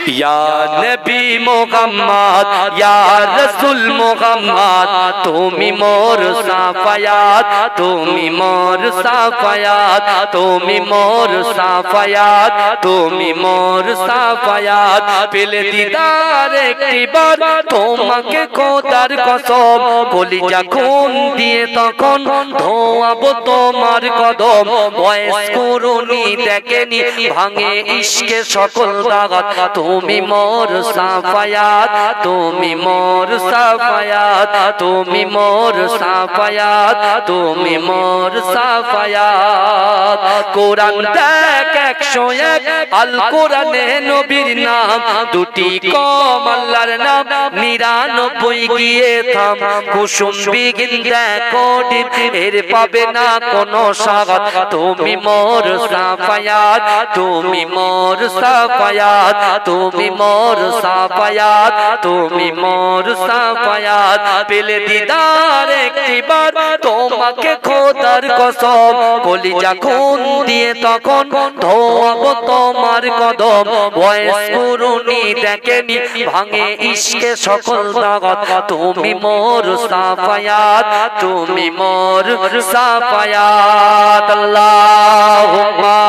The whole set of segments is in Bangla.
या नबी मोहम्मद या रसूल मोहम्मद तुमी मोर साफायात तुमी मोर साफायात तुमी मोर साफायात तुमी मोर साफायात पेले दीदार একটি বার তোমাকে খোদার কসম কলিজা খুন দিয়ে তখন ধোয়াবো তোমার কদম বয়স করুনি দেখেনি ভাঙে ইশকে সকল দাগাত তুমি মোর সাফায়াত তুমি মোর সাফায়াত তুমি মোর সাফায়াত তুমি মোর সাফায়াত কোরআন দেখ 101 আল কোরআনে নবীর নাম দুটি কম আল্লাহর নাম 99 গিয়ে থাম কুসুম বিগিন দেখো ডিপ এর পাবে না কোনো সাগাত তুমি মোর সাফায়াত তুমি মোর সাফায়াত তুমি মোর সাফায়াত তুমি মোর সাফায়াত পেলে দিদার একটিবার তোমাকে খোদার কসম কলিজা খুন দিয়ে তখন ধোয়াবো তোমার কদম বয়স করুনি দেখেনি ভাঙে ইশকে সকল দাগাত তুমি মোর সাফায়াত তুমি মোর সাফায়াত আল্লাহুম্মা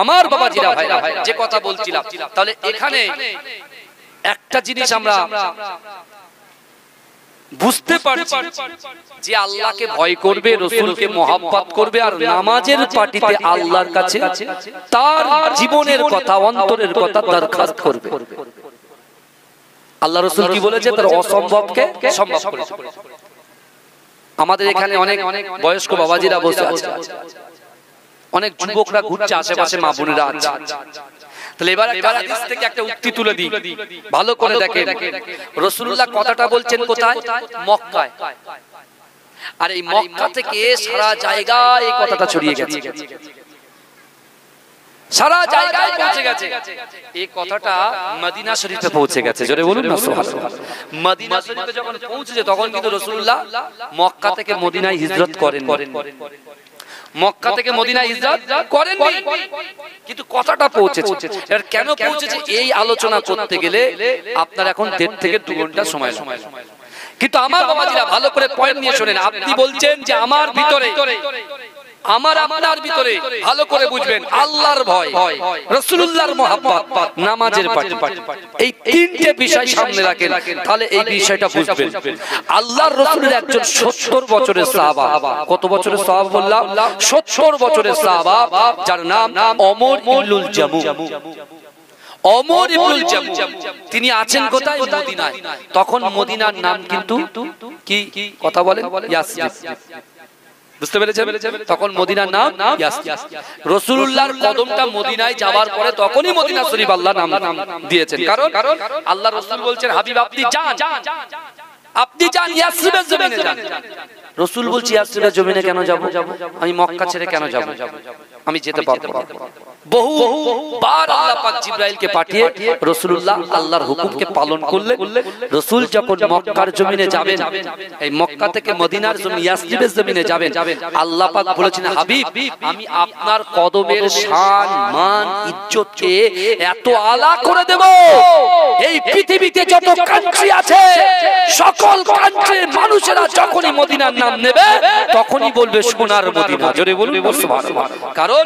আমার বাবাজিরা ভাইরা যে কথা বলছিলাম তাহলে এখানে একটা জিনিস আমরা বুঝতে পারছি যে আল্লাহকে ভয় করবে রাসূলকে মহব্বত করবে আর নামাজের পাটিতে আল্লাহর কাছে তার জীবনের কথা অন্তরের কথা দরখাস্ত করবে আল্লাহ রাসূল কি বলেছে তার অসম্ভবকে সম্ভব করেছে আমাদের এখানে অনেক বয়স্ক বাবাজিরা বসে আছে অনেক যুবকরা ঘুরছে আশেপাশে মা বোনেরা আছে তাহলে এবারে হাদিস থেকে একটা উক্তি তুলে দিই ভালো করে দেখেন রাসূলুল্লাহ কথাটা বলছেন কোথায় মক্কায় আর এই মক্কা থেকে সারা জায়গায় এই কথাটা ছড়িয়ে গেছে সারা জায়গায় পৌঁছে গেছে এই কথাটা মদিনা শরীফে পৌঁছে গেছে জোরে বলুন না সুবহানাল্লাহ মদিনা শরীফে যখন পৌঁছেছে তখন কিন্তু রাসূলুল্লাহ মক্কা থেকে মদিনায় হিজরত করেন মক্কা থেকে মদিনায় হিজরত করেননি কিন্তু কথাটা পৌঁছেছে আর কেন পৌঁছেছে এই আলোচনা করতে গেলে আপনার এখন 1.5 থেকে 2 ঘন্টা সময় লাগে কিন্তু আমার বাবাজিরা ভালো করে পয়েন্ট নিয়ে শুনেন আপনি বলছেন যে আমার ভিতরে আমার আপনার ভিতরে ভালো করে বুঝবেন আল্লাহর ভয় রাসূলুল্লাহর মহব্বত নামাজের পাটি এই তিনটে বিষয় সামনে রাখেন তাহলে এই বিষয়টা বুঝবেন আল্লাহর রাসূলের একজন 70 বছরের সাহাবা কত বছরের সাহাবা বললাম 70 বছরের সাহাবা যার নাম ওমর ইবনুল জামু ওমর ইবনুল জামু তিনি আছেন কোথায় মদিনায় তখন মদিনার নাম কিন্তু কি কথা বলেন ইয়াসরিব বুঝতে পেরেছেন তখন মদিনার নাম ইয়াসরিব রাসূলুল্লাহর কদমটা মদিনায় যাওয়ার পরে তখনই মদিনা শরীফ আল্লাহ নাম দিয়েছেন কারণ আল্লাহ রাসূল বলছেন হাবিব আপনি যান ইয়াসরিবের জমিনে যান রাসূল বলছি ইয়াসরিবের জমিনে কেন যাব আমি মক্কা ছেড়ে কেন যাব আমি যেতে পারবো না বহু বার আল্লাহ পাক জিবরাইলকে পাঠিয়ে রাসূলুল্লাহ আল্লাহর হুকুমকে পালন করলেন রাসূল যখন মক্কার জমিনে যাবেন এই মক্কা থেকে মদিনার জমিন ইয়াসরিবের জমিনে যাবেন আল্লাহ পাক বলেছেন হাবিব আমি আপনার কদমের শান মান ইজ্জতকে এত আলা করে দেব এই পৃথিবীতে যত কান্ট্রি আছে সকল কান্ট্রির মানুষেরা যখনই মদিনার নাম নেবে তখনই বলবে সোনার মদিনা জোরে বলুন সুবহানাল্লাহ কারণ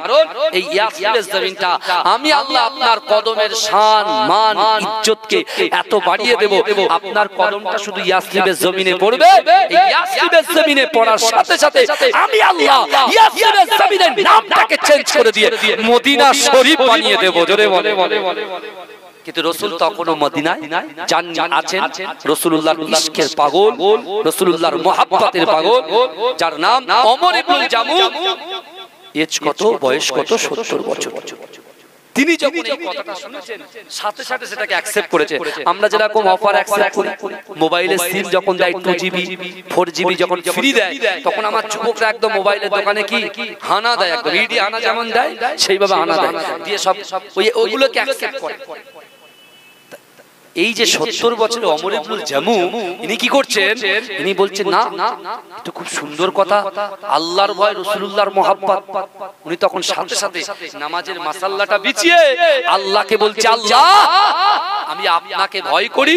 এই ইয়াসরিবের জমিনটা আমি আল্লাহ আপনার কদমের শান মান ইজ্জতকে এত বাড়িয়ে দেব আপনার কদমটা শুধু ইয়াসরিবের জমিনে পড়বে এই ইয়াসরিবের জমিনে পড়ার সাথে সাথে আমি আল্লাহ ইয়াসরিবের জমিনের নামটাকে চেঞ্জ করে দিয়ে মদিনা শরীফ বানিয়ে দেব জোরে বলে কিন্তু রাসূল তখনও মদিনায় আছেন রাসূলুল্লাহর ইশকের পাগল রাসূলুল্লাহর মহব্বতের পাগল যার নাম ওমর ইবনুল জামু এজ কত বয়স কত 70 বছর তিনি যখন এই কথাটা শুনেছেন সাথে সাথে সেটাকে অ্যাকসেপ্ট করেছে আমরা যেরকম অফার অ্যাকসেপ্ট করি মোবাইলে সিম যখন দেয় 2GB 4GB যখন ফ্রি দেয় তখন আমার যুবকরা একদম মোবাইলের দোকানে কি হানা দেয় একদম ইডি হানা যেমন দেয় সেইভাবে হানা দেয় দিয়ে সব ওইগুলোকে অ্যাকসেপ্ট করে এই যে 70 বছরের ওমর ইবনুল জামু ইনি কি করছেন, ইনি বলছেন না এটা খুব সুন্দর কথা, আল্লাহর ভয় রাসূলুল্লাহর মহব্বত। উনি তখন সাথে সাথে নামাজের মাসাল্লাটা বিছিয়ে আল্লাহকে বলছে, আল্লাহ আমি আপনাকে ভয় করি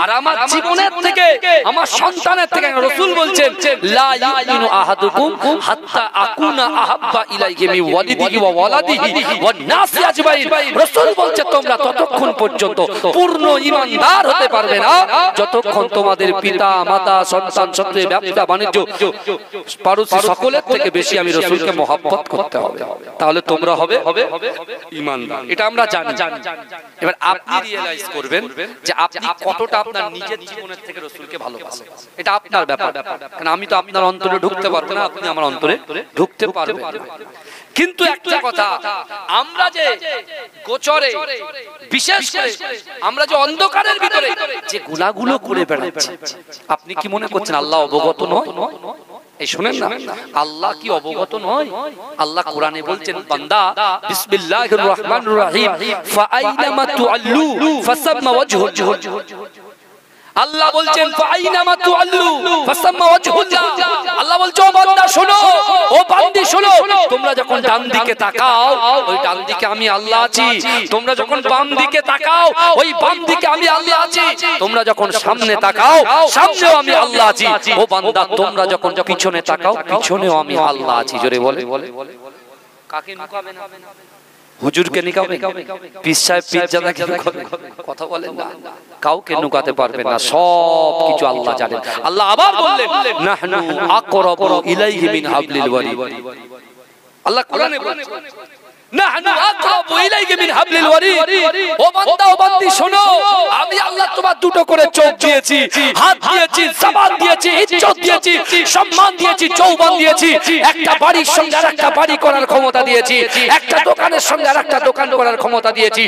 আর আমার জীবনের থেকে আমার সন্তানের থেকে, রাসূল বলছেন লা ইউমিনু আহাদুকুম হাত্তা আকুনা আহাব্বা ইলাইহি মিন ওয়ালিদিহি ওয়া ওয়ালাদিহি ওয়ান নাসি আজমাইন। রাসূল বলছে তোমরা ততক্ষণ পর্যন্ত পূর্ণ ঈমানদার হতে পারবে না যতক্ষণ তোমাদের পিতা মাতা সন্তান সন্তান ব্যবসা বাণিজ্য পারস্য সকলের থেকে বেশি আমি রাসূলকে মহব্বত করতে হবে, তাহলে তোমরা হবে ঈমানদার। এটা আমরা জানি। এবার আপনি রিয়ালাইজ করবেন যে আপনি কতটা আপনার নিজের জীবনের থেকে রাসূলকে ভালোবাসেন, এটা আপনার ব্যাপার। কারণ আমি তো আপনার অন্তরে ঢুকতে পারবো না, আপনি আমার অন্তরে ঢুকতে পারবেন না। কিন্তু একটা কথা, আমরা যে গোচরে বিশেষ করে আমরা যে অন্ধকারের ভিতরে যে গুনাহগুলো করে বেড়াচ্ছি, আপনি কি মনে করছেন আল্লাহ অবগত নয়? এই শুনেন না, আল্লাহ কি অবগত নয়? আল্লাহ কোরআনে বলছেন, বান্দা বিসমিল্লাহির রহমানির রহিম ফাআইনামা তুআল্লু ফাসাম্মা ওয়াজহু। আল্লাহ বলছেন ফাআইনামা তুআল্লু ফাসাম্মা ওয়াজহুল্লাহ। আল্লাহ বলছে ও বান্দা শোনো, ও বান্দি শোনো, তোমরা যখন ডান দিকে তাকাও ওই ডান দিকে আমি আল্লাহ আছি, তোমরা যখন বাম দিকে তাকাও ওই বাম দিকে আমি আল্লাহ আছি, তোমরা যখন সামনে তাকাও সামনেও আমি আল্লাহ আছি। ও বান্দা তোমরা যখন পিছনে তাকাও পিছনেও আমি আল্লাহ আছি। জোরে বলে, কাকে নুকাবে না? হুজুরকে নুকাবে, পীর সাহেব পীরজাদাকে নুকাবে? কথা বলেন না, কাউকে নুকাতে পারবে না, সব কিছু আল্লাহ জানেন। আল্লাহ আবার বললেন নাহনু আকরাবু ইলাইহি মিন হাবলিল ওয়ারিদ। আল্লাহ কোরআনে বলেন নাহনু আকরাবু ইলাইহি মিন হাবলিল ওয়ারিদ। ও বান্দা ও বান্দি শোনো, আমি আল্লাহ তোমার দুটো করে চোখ দিয়েছি, হাত দিয়েছি, জবান দিয়েছি, ইজ্জত দিয়েছি, সম্মান দিয়েছি, যৌবন দিয়েছি, একটা বাড়ির সঙ্গে আরেকটা বাড়ি করার ক্ষমতা দিয়েছি, একটা দোকানের সঙ্গে আরেকটা দোকান করার ক্ষমতা দিয়েছি,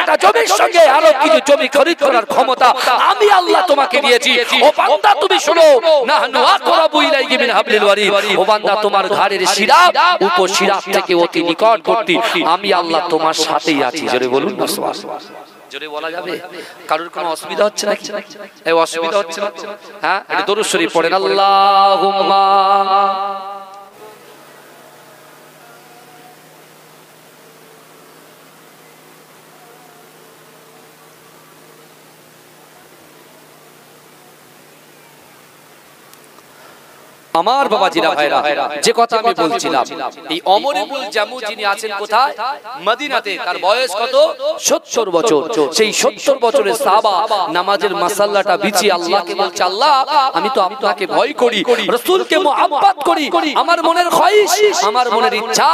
একটা জমির সঙ্গে আরো কিছু জমি খরিদ করার ক্ষমতা আমি আল্লাহ তোমাকে দিয়েছি। ও বান্দা তুমি শোনো, নাহনু আকরাবু ইলাইহি মিন হাবলিল ওয়ারিদ। ও বান্দা তোমার ঘাড়ের শিরাব উপশিরাব থেকে অতি নিকটবর্তী আমি আল্লাহ তোমার সাথেই আছি। জোরে বলুন না সুবহানাল্লাহ। জোরে বলা যাবে? কারোর কোনো অসুবিধা হচ্ছে নাকি? এই অসুবিধা হচ্ছে না? হ্যাঁ, এটা দরুদ শরীফ পড়েন, আল্লাহুম্মা আমার বাবাজিরা ভাইরা, যে কথা আমি বলছিলাম, এই ওমর ইবনুল জামু যিনি আছেন কোথায়? মদিনাতে। তার বয়স কত? 70 বছর। সেই 70 বছরের সাহাবা নামাজের মাসাল্লাটা বিছিয়ে আল্লাহকে বলছে, আল্লাহ আমি তো আপনাকে ভয় করি, রাসূলকে মুহাব্বত করি, আমার মনের খয়েশ, আমার মনের ইচ্ছা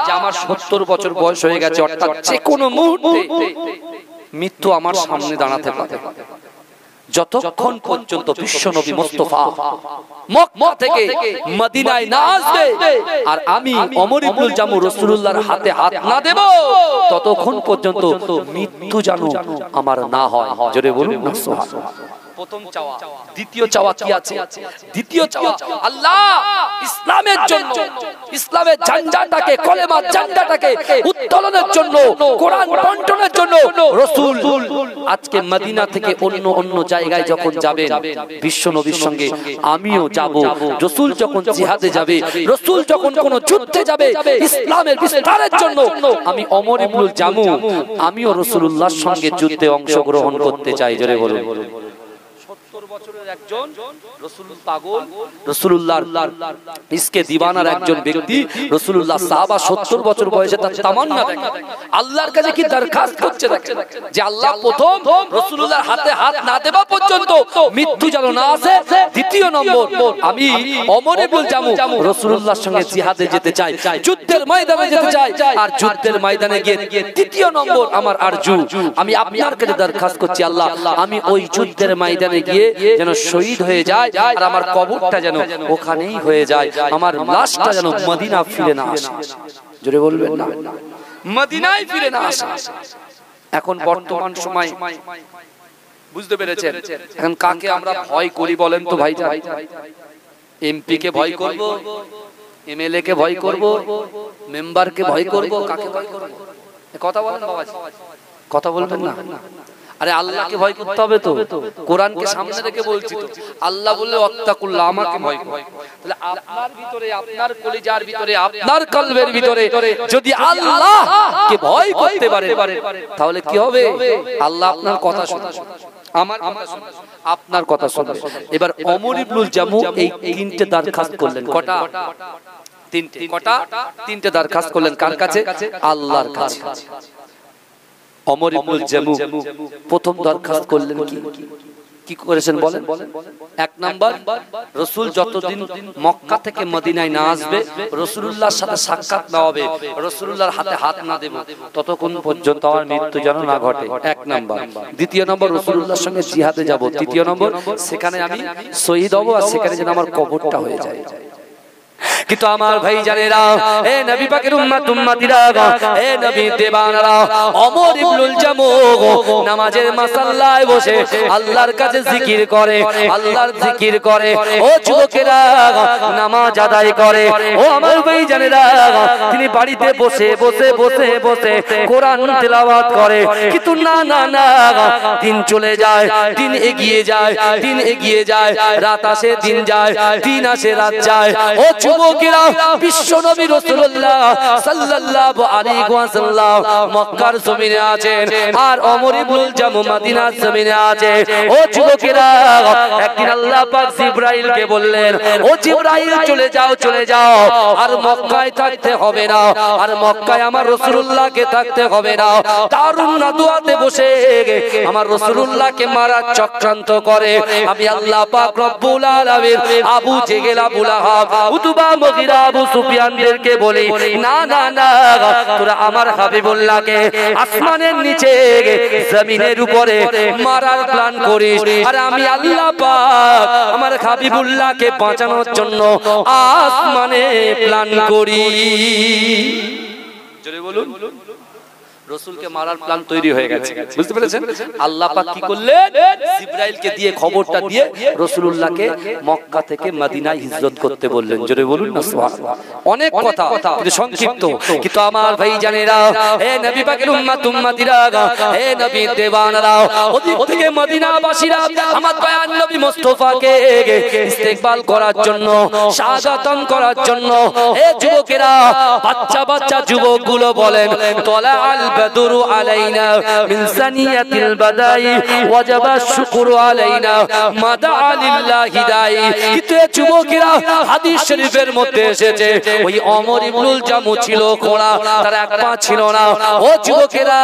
যে আমার 70 বছর বয়স হয়ে গেছে, অর্থাৎ যে কোনো মুহূর্তে মৃত্যু আমার সামনে দাঁড়াতে পারে। যতক্ষণ পর্যন্ত বিশ্বনবী মুস্তাফা মক্কা থেকে মদিনায় না আসবে আর আমি ওমর ইবনুল জামু রাসূলুল্লাহর হাতে হাত না দেব, ততক্ষণ পর্যন্ত মৃত্যু যেন আমার না হয়। জোরে বলুন না সুবহানাল্লাহ। প্রথম চাওয়া। দ্বিতীয় চাওয়া কি আছে? দ্বিতীয় চাওয়া, আল্লাহ ইসলামের জন্য, ইসলামের ঝান্ডাটাকে, কলেমার ঝান্ডাটাকে উত্তোলনের জন্য, কোরআন বন্টনের জন্য রাসূল আজকে মদিনা থেকে অন্য জায়গায় যখন যাবেন বিশ্ব নবীর সঙ্গে আমিও যাব। রাসূল যখন জিহাদে যাবে, রাসূল যখন কোন যুদ্ধে যাবে ইসলামের বিস্তারের জন্য, আমি ওমর ইবনুল জামু আমিও রাসূলুল্লাহর সঙ্গে যুদ্ধে অংশগ্রহণ করতে চাই। জোরে বলুন। 70 বছরের একজন রাসূল পাগল, রাসূলুল্লাহর ইসকে দিওয়ানার একজন ব্যক্তি, রাসূলুল্লাহ সাহাবা 70 বছর বয়সে তার তামান্না দেখেন, আল্লাহর কাছে কি দরখাস্ত করছে দেখেন যে আল্লাহ প্রথম রাসূলুল্লাহর হাতে হাত না দেওয়া পর্যন্ত মৃত্যু যেন না আসে। দ্বিতীয় নম্বর, আমি ওমর ইবনুল জামু রাসূলুল্লাহর সঙ্গে জিহাদে যেতে চাই, যুদ্ধের ময়দানে যেতে চাই, আর যুদ্ধের ময়দানে গিয়ে তৃতীয় নম্বর আমার আরজু, আমি আপনার কাছে দরখাস্ত করছি আল্লাহ আমি ওই যুদ্ধের ময়দানে গিয়ে যেন শহীদ হয়ে যায় আর আমার কবরটা যেন ওখানেই হয়ে যায়, আমার লাশটা যেন মদিনা ফিরে না আসে। জোরে বলবেন না, মদিনায় ফিরে না আসে। এখন বর্তমান সময় বুঝতে পেরেছেন, এখন কাকে আমরা ভয় করি বলেন তো ভাইজান? এমপি কে ভয় করব, এমএলএ কে ভয় করব, মেম্বার কে ভয় করব, কাকে ভয় করব? কথা বলেন বাবা, কথা বলবেন না। আরে আল্লাহকে ভয় করতে হবে তো, কোরআনকে সামনে রেখে বলছি তো। আল্লাহ বললে ওয়াত্তাকুল্লাহ, আমাকে ভয় করো। তাহলে আপনার ভিতরে, আপনার কলিজার ভিতরে, আপনার কলবের ভিতরে যদি আল্লাহকে ভয় করতে পারে তাহলে কি হবে? আল্লাহ আপনার কথা শুনবে, আমার কথা শুনবে, আপনার কথা শুনবে। এবার ওমর ইবনুল জামু এই তিনটে দরখাস্ত করলেন। কটা? তিনটে। কটা? তিনটে দরখাস্ত করলেন। কার কাছে? আল্লাহর কাছে। ওমর ইবনুল জামু প্রথম দরখাস্ত করলেন কি করেছেন বলেন? এক নাম্বার, রাসূল যতদিন মক্কা থেকে মদিনায় না আসবে, রাসূলুল্লাহর সাথে সাক্ষাৎ না হবে, রাসূলুল্লাহর হাতে হাত না দেব, ততক্ষণ পর্যন্ত আমার মৃত্যু যেন না ঘটে। এক নাম্বার। দ্বিতীয় নম্বর, রাসূলুল্লাহর সঙ্গে জিহাদে যাব। তৃতীয় নম্বর, সেখানে আমি শহীদ হব আর সেখানে যেন আমার কবরটা হয়ে যায়। কিন্তু আমার ভাই জানেরা, এ নবী পাকের উম্মতিরা, এ নবী দেবানারা, ওমর ইবনুল জামু নামাজের মাসাল্লায় বসে আল্লাহর কাছে জিকির করে, আল্লাহর জিকির করে। ও যুবকেরা, নামাজ আদায় করে। ও আমার ভাই জানেরা, তিনি বাড়িতে বসে বসে বসে বসে কোরআন তেলাওয়াত করে। কিন্তু না না না, দিন চলে যায়, দিন এগিয়ে যায়, দিন এগিয়ে যায়, রাত আসে দিন যায়, দিন আসে রাত যায়। ও যুবকেরা, বিশ্ব নবী রাসূলুল্লাহ সাল্লাল্লাহু আলাইহি ওয়াসাল্লাম মক্কার জমিনে আছেন আর ওমর ইবনুল জামু মদিনার জমিনে আছে। ও যুবকেরা, একদিন আল্লাহ পাক জিবরাইলকে বললেন, ও জিবরাইল চলে যাও, চলে যাও, আর মক্কায় থাকতে হবে না, আর মক্কায় আমার রাসূলুল্লাহকে থাকতে হবে না। দারুন নাদুয়াতে বসে আমার রাসূলুল্লাহকে মারার চক্রান্ত করে। আমি আল্লাহ পাক রব্বুল আলামিন আবু জেহেল, আবু লাহাব, উতবা, মুগিরা, আবু সুফিয়ানদেরকে বলি, না না না, তোরা আমার হাবিবুল্লাহকে আসমানের নিচে জমিনের উপরে মারার প্ল্যান করিস, আর আমি আল্লাহ পাক আমার হাবিবুল্লাহকে বাঁচানোর জন্য আসমানে প্ল্যান করি। জোরে বলুন। রাসূলকে মারার প্ল্যান তৈরি হয়ে গেছে, বুঝতে পেরেছেন? আল্লাহ পাক কি করলেন? জিবরাইলকে দিয়ে খবরটা দিয়ে রাসূলুল্লাহকে মক্কা থেকে মদিনায় হিজরত করতে বললেন। জোরে বলুন না সুবহানাল্লাহ। অনেক কথা কিন্তু সংক্ষিপ্ত। কিন্তু আমার ভাই জানেরা, হে নবী পাকের উম্মতিরা, হে নবী দেওয়ানারা, ওদিক থেকে মদিনাবাসীরা আমার দয়ার নবী মুস্তাফাকে ইস্তেকবাল করার জন্য, স্বাগতম করার জন্য, হে যুবকেরা, বাচ্চা বাচ্চা যুবকগুলো বলেন, তলাআল بدر علينا من ثنية البداء وجب الشكر علينا مدعا لله داعي। কিন্তু যুবকেরা, হাদিস শরীফের মধ্যে এসেছে ওই ওমর ইবনুল জামু ছিল খোঁড়া, তার এক পা ছিল না। ও যুবকেরা,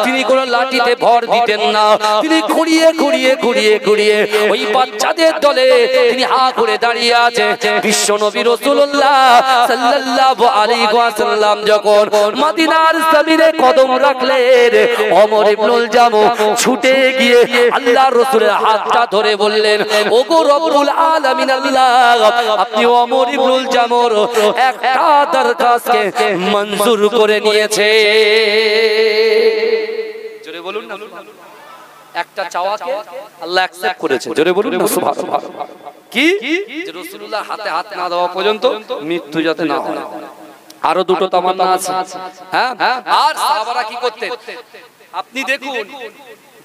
তিনি কোন লাঠিতে ভর দিতেন না, তিনি খুঁড়িয়ে খুঁড়িয়ে খুঁড়িয়ে খুঁড়িয়ে ওই বাচ্চাদের দলে তিনি হা করে দাঁড়িয়ে আছে। বিশ্ব নবী রাসূলুল্লাহ সাল্লাল্লাহু আলাইহি ওয়াসাল্লাম যখন মদিনার জমিনে কদম রাখলেন, ওমর ইবনুল জামু ছুটে গিয়ে আল্লাহর রাসূলের হাতটা ধরে বললেন, ওগো রব্বুল আলামিন আল্লাহ, আপনি ওমর ইবনুল জামুর একটা দরখাস্তকে মঞ্জুর করে নিয়েছে। জোরে বলুন না, একটা চাওয়াকে আল্লাহ অ্যাকসেপ্ট করেছে। জোরে বলুন না সুবহানাল্লাহ। কি? যে রাসূলুল্লাহ হাতে হাত না দেওয়া পর্যন্ত মৃত্যু যাতে না হয়। আরো দুটো তামান্না আছে। হ্যাঁ, আর সাহাবারা কি করতেন আপনি দেখুন,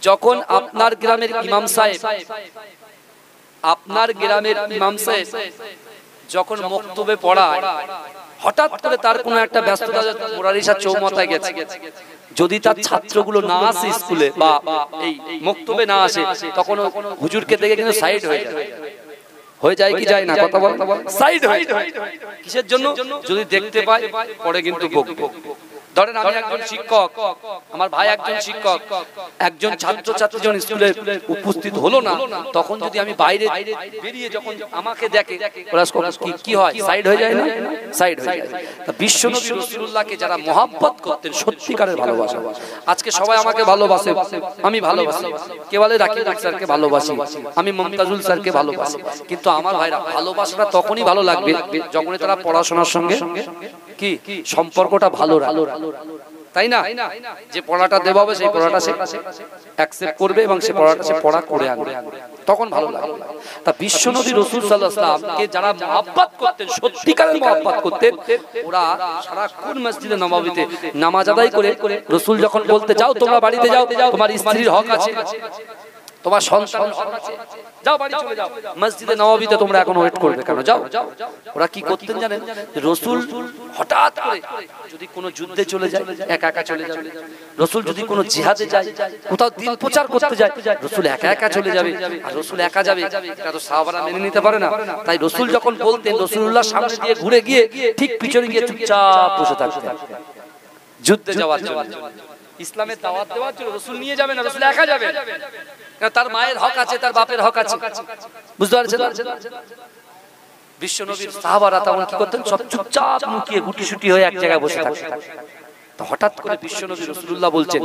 যখন আপনার গ্রামের ইমাম সাহেব, আপনার গ্রামের ইমাম সাহেব যখন মক্তবে পড়ায়, হঠাৎ করে তার কোনো একটা ব্যস্ততা, মোরারিসা চৌমাথায় গেছে, যদি তার ছাত্রগুলো না আসে স্কুলে বা এই মক্তবে না আসে, তখন হুজুরকে দেখে কিন্তু সাইড হয়ে যায়। হয়ে যায় কি যায় না? কথা বল। সাইড হয়ে যায়। কিসের জন্য? যদি দেখতে পায় পরে কিন্তু বকবে। ধরেন আমি একজন শিক্ষক, আমার ভাই একজন শিক্ষক, একজন ছাত্র ছাত্রী যখন স্কুলে উপস্থিত হলো না, তখন যদি আমি বাইরে বেরিয়ে যখন আমাকে দেখে, ওরা কি হয়? সাইড হয়ে যায় না? সাইড হয়ে যায়। বিশ্বনবী রাসূলুল্লাহকে যারা মহব্বত করতেন, সত্যিকারের ভালোবাসা। আজকে সবাই আমাকে ভালোবাসে, আমি ভালোবাসি। কে বলে রাকিব স্যারকে ভালোবাসি, আমি মমতাজুল স্যারকে ভালোবাসি। কিন্তু আমার ভাইরা, ভালোবাসাটা তখনই ভালো লাগবে যখন তারা পড়াশোনার সঙ্গে কি সম্পর্কটা ভালো রাখে। তাই না? যে পড়াটা দেওয়া হবে সেই পড়াটা সে অ্যাকসেপ্ট করবে এবং সে পড়াটা সে পড়া করে আনবে, তখন ভালো লাগবে। তা বিশ্বনবী রাসূল সাল্লাল্লাহু আলাইহি ওয়াসাল্লামকে যারা মহব্বত করতেন, সত্যিকারের মহব্বত করতেন, ওরা সারাক্ষণ মসজিদে নববীতে নামাজ আদায় করে রাসূল যখন বলতে যাও তোমরা বাড়িতে যাও, তোমার স্ত্রীর হক আছে, তোমার সন্তান হক আছে, যাও বাড়ি চলে যাও, মসজিদে নববীতে তোমরা এখন ওয়েট করবে কেন, যাও। ওরা কি করতেন জানেন? রাসূল হঠাৎ করে যদি কোনো যুদ্ধে চলে যায় একা একা চলে যাবে, রাসূল যদি কোনো জিহাদে যায়, কোথাও দিন প্রচার করতে যায়, রাসূল একা একা চলে যাবে। আর রাসূল একা যাবে এটা তো সাহাবারা মেনে নিতে পারে না। তাই রাসূল যখন বলতেন, রাসূলুল্লাহ সামনে দিয়ে ঘুরে গিয়ে ঠিক পিছনে গিয়ে চুপচাপ বসে থাকতেন যুদ্ধে যাওয়ার জন্য। ইসলামের দাওয়াত দেওয়ার জন্য রাসূল নিয়ে যাবে না, রাসূল একা যাবে, কারণ তার মায়ের হক আছে, তার বাপের হক আছে, বুঝতে পারছেন? বিশ্বনবীর সাহাবারা তখন কি করতেন? সব চুপচাপ লুকিয়ে গুটিসুটি হয়ে এক জায়গায় বসে থাকতেন। তো হঠাৎ করে বিশ্বনবী রাসূলুল্লাহ বলছেন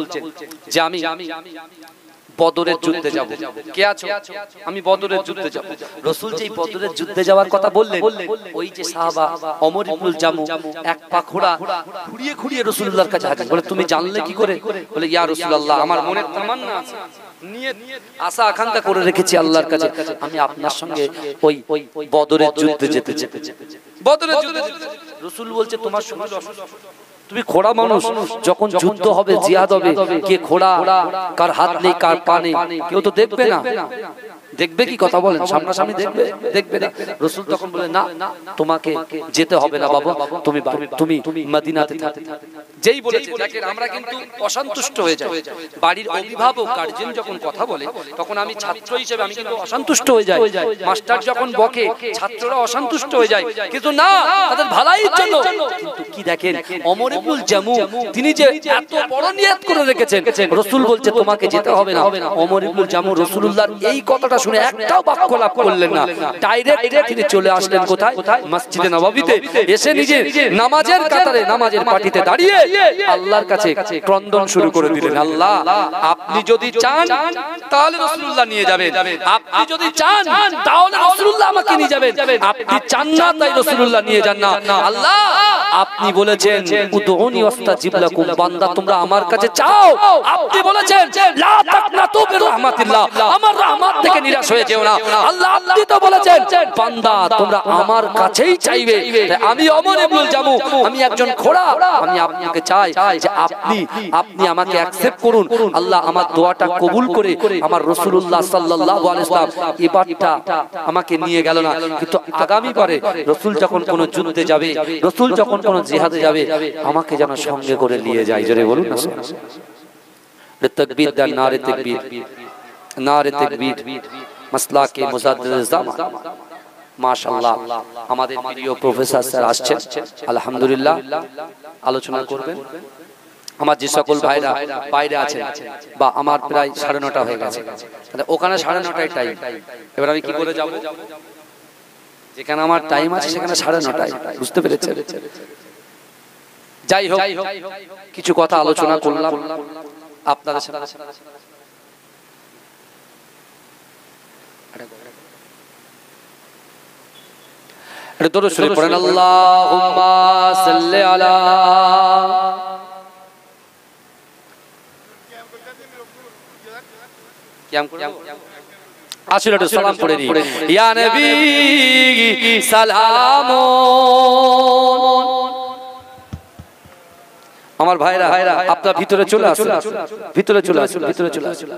যে আমি বদরের যুদ্ধে যাব। কে আছো? আমি বদরের যুদ্ধে যাব। রাসূল যেই বদরের যুদ্ধে যাওয়ার কথা বললেন, ওই যে সাহাবা ওমর ইবনুল জামু এক পা ঘোড়া ঘুরিয়ে ঘুরিয়ে রাসূলুল্লাহর কাছে হাজির। বলে তুমি জানলে কি করে? বলে ইয়া রাসূলুল্লাহ, আমার মনে তামান্না আছে, নিয়ত আশা আকাঙ্ক্ষা করে রেখেছি আল্লাহর কাছে, আমি আপনার সঙ্গে ওই বদরের যুদ্ধে যেতে চাই। বদরের যুদ্ধে রাসূল বলছে তোমার শরীর অসুস্থ, তুমি ঘোড়া মানুষ, যখন যুদ্ধ হবে জিহাদ হবে, কে ঘোড়া কার হাত নেই কার পা নেই কেউ তো দেখবে না। দেখবে কি? কথা বলেন, সামনাসামনি দেখবে? দেখবে না। রাসূল তখন বলে না, তোমাকে যেতে হবে না বাবা, তুমি মদিনাতে থাকো। যেই বলেছে, দেখেন আমরা কিন্তু অসন্তুষ্ট হয়ে যাই। বাড়ির অভিভাবক গার্জিয়ান যখন কথা বলে তখন আমি ছাত্র হিসেবে আমি কিন্তু অসন্তুষ্ট হয়ে যাই। মাস্টার যখন বকে ছাত্ররা অসন্তুষ্ট হয়ে যায়, কিন্তু না, তাদের ভালোর জন্য। কিন্তু কি দেখেন, ওমর ইবনুল জামু তিনি যে এত বড় নিয়ত করে রেখেছেন, রাসূল বলছে তোমাকে যেতে হবে না। ওমর ইবনুল জামু রাসূলুল্লাহর এই কথাটা শুনে একটাও বাক্য লাভ করলেন না, ডাইরেক্ট তিনি চলে আসলেন কোথায়? মসজিদে নববীতে। এসে নিজে নামাজের কাতারে নামাজের পাটিতে দাঁড়িয়ে আল্লাহর কাছে ক্রন্দন শুরু করে দিলেন, আল্লাহ আপনি যদি চান তাহলে রাসূলুল্লাহ নিয়ে যাবেন, আপনি যদি চান তাহলে রাসূলুল্লাহ আমাকে নিয়ে যাবেন, আপনি চান না তাই রাসূলুল্লাহ নিয়ে যান না। আল্লাহ আপনি বলেছেন উদউনি ওয়াস্তাজিব লাকুম, বান্দা তোমরা আমার কাছে চাও, আপনি বলেছেন লা তাকনাতু বিরহমাতিল্লাহ, আমার রহমত থেকে নিরাশ হয়ে যেও না। আল্লাহ আপনি তো বলেছেন বান্দা তোমরা আমার কাছেই চাইবে। আমি ওমর ইবনুল জামু, আমি একজন ঘোড়া, আমি আপনাকে চাই যে আপনি আমাকে অ্যাকসেপ্ট করুন। আল্লাহ আমার দোয়াটা কবুল করে আমার রাসূলুল্লাহ সাল্লাল্লাহু আলাইহি ওয়াসাল্লাম এবারটা আমাকে নিয়ে গেল না, কিন্তু আগামী বারে রাসূল যখন কোন যুদ্ধে যাবে, রাসূল যখন কোন জিহাদে যাবে, আমাকে যেন সঙ্গে করে নিয়ে যায়। জোরে বলুন না তাকবীর, দান নারে তাকবীর, নারে তাকবীর, মাসলাকে মুজাদ্দিদ জামান। মাশাআল্লাহ, আমাদের প্রিয় প্রফেসর স্যার আসছেন, আলহামদুলিল্লাহ আলোচনা করবেন। আমার যে সকল ভাইরা বাইরে আছেন, বা আমার প্রায় 9:30 হয়ে গেছে, ওখানে 9:30টায় টাইম, এবার আমি কি করে যাব? যেখানে আমার টাইম আছে সেখানে 9:30টায়, বুঝতে পেরেছেন? যাই হোক, কিছু কথা আলোচনা করলাম আপনাদের সাথে। এটা দরুদ শরীফ পড়েন, আল্লাহুম্মা সাল্লি আলা। আসলে একটু সালাম পড়ে নি, ইয়া নবী সালাম। আমার ভাইরা আপনারা ভিতরে চলে আসুন, ভিতরে চলে আসুন, ভিতরে চলে আসুন।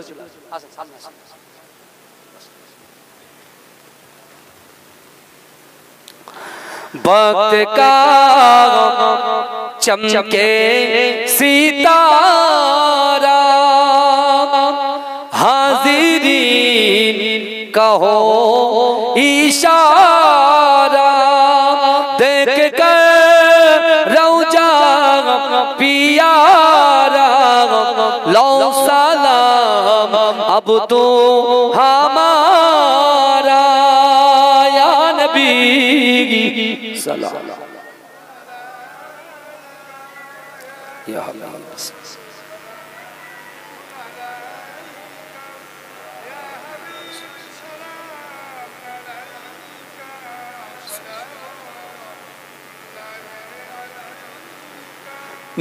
वक्त का चमके सितारा, हाजिरीन कहो इशारा, देख कर रौजा पियारा, लो सलाम अब तो हमारा, या नबी सलाम या हबीब।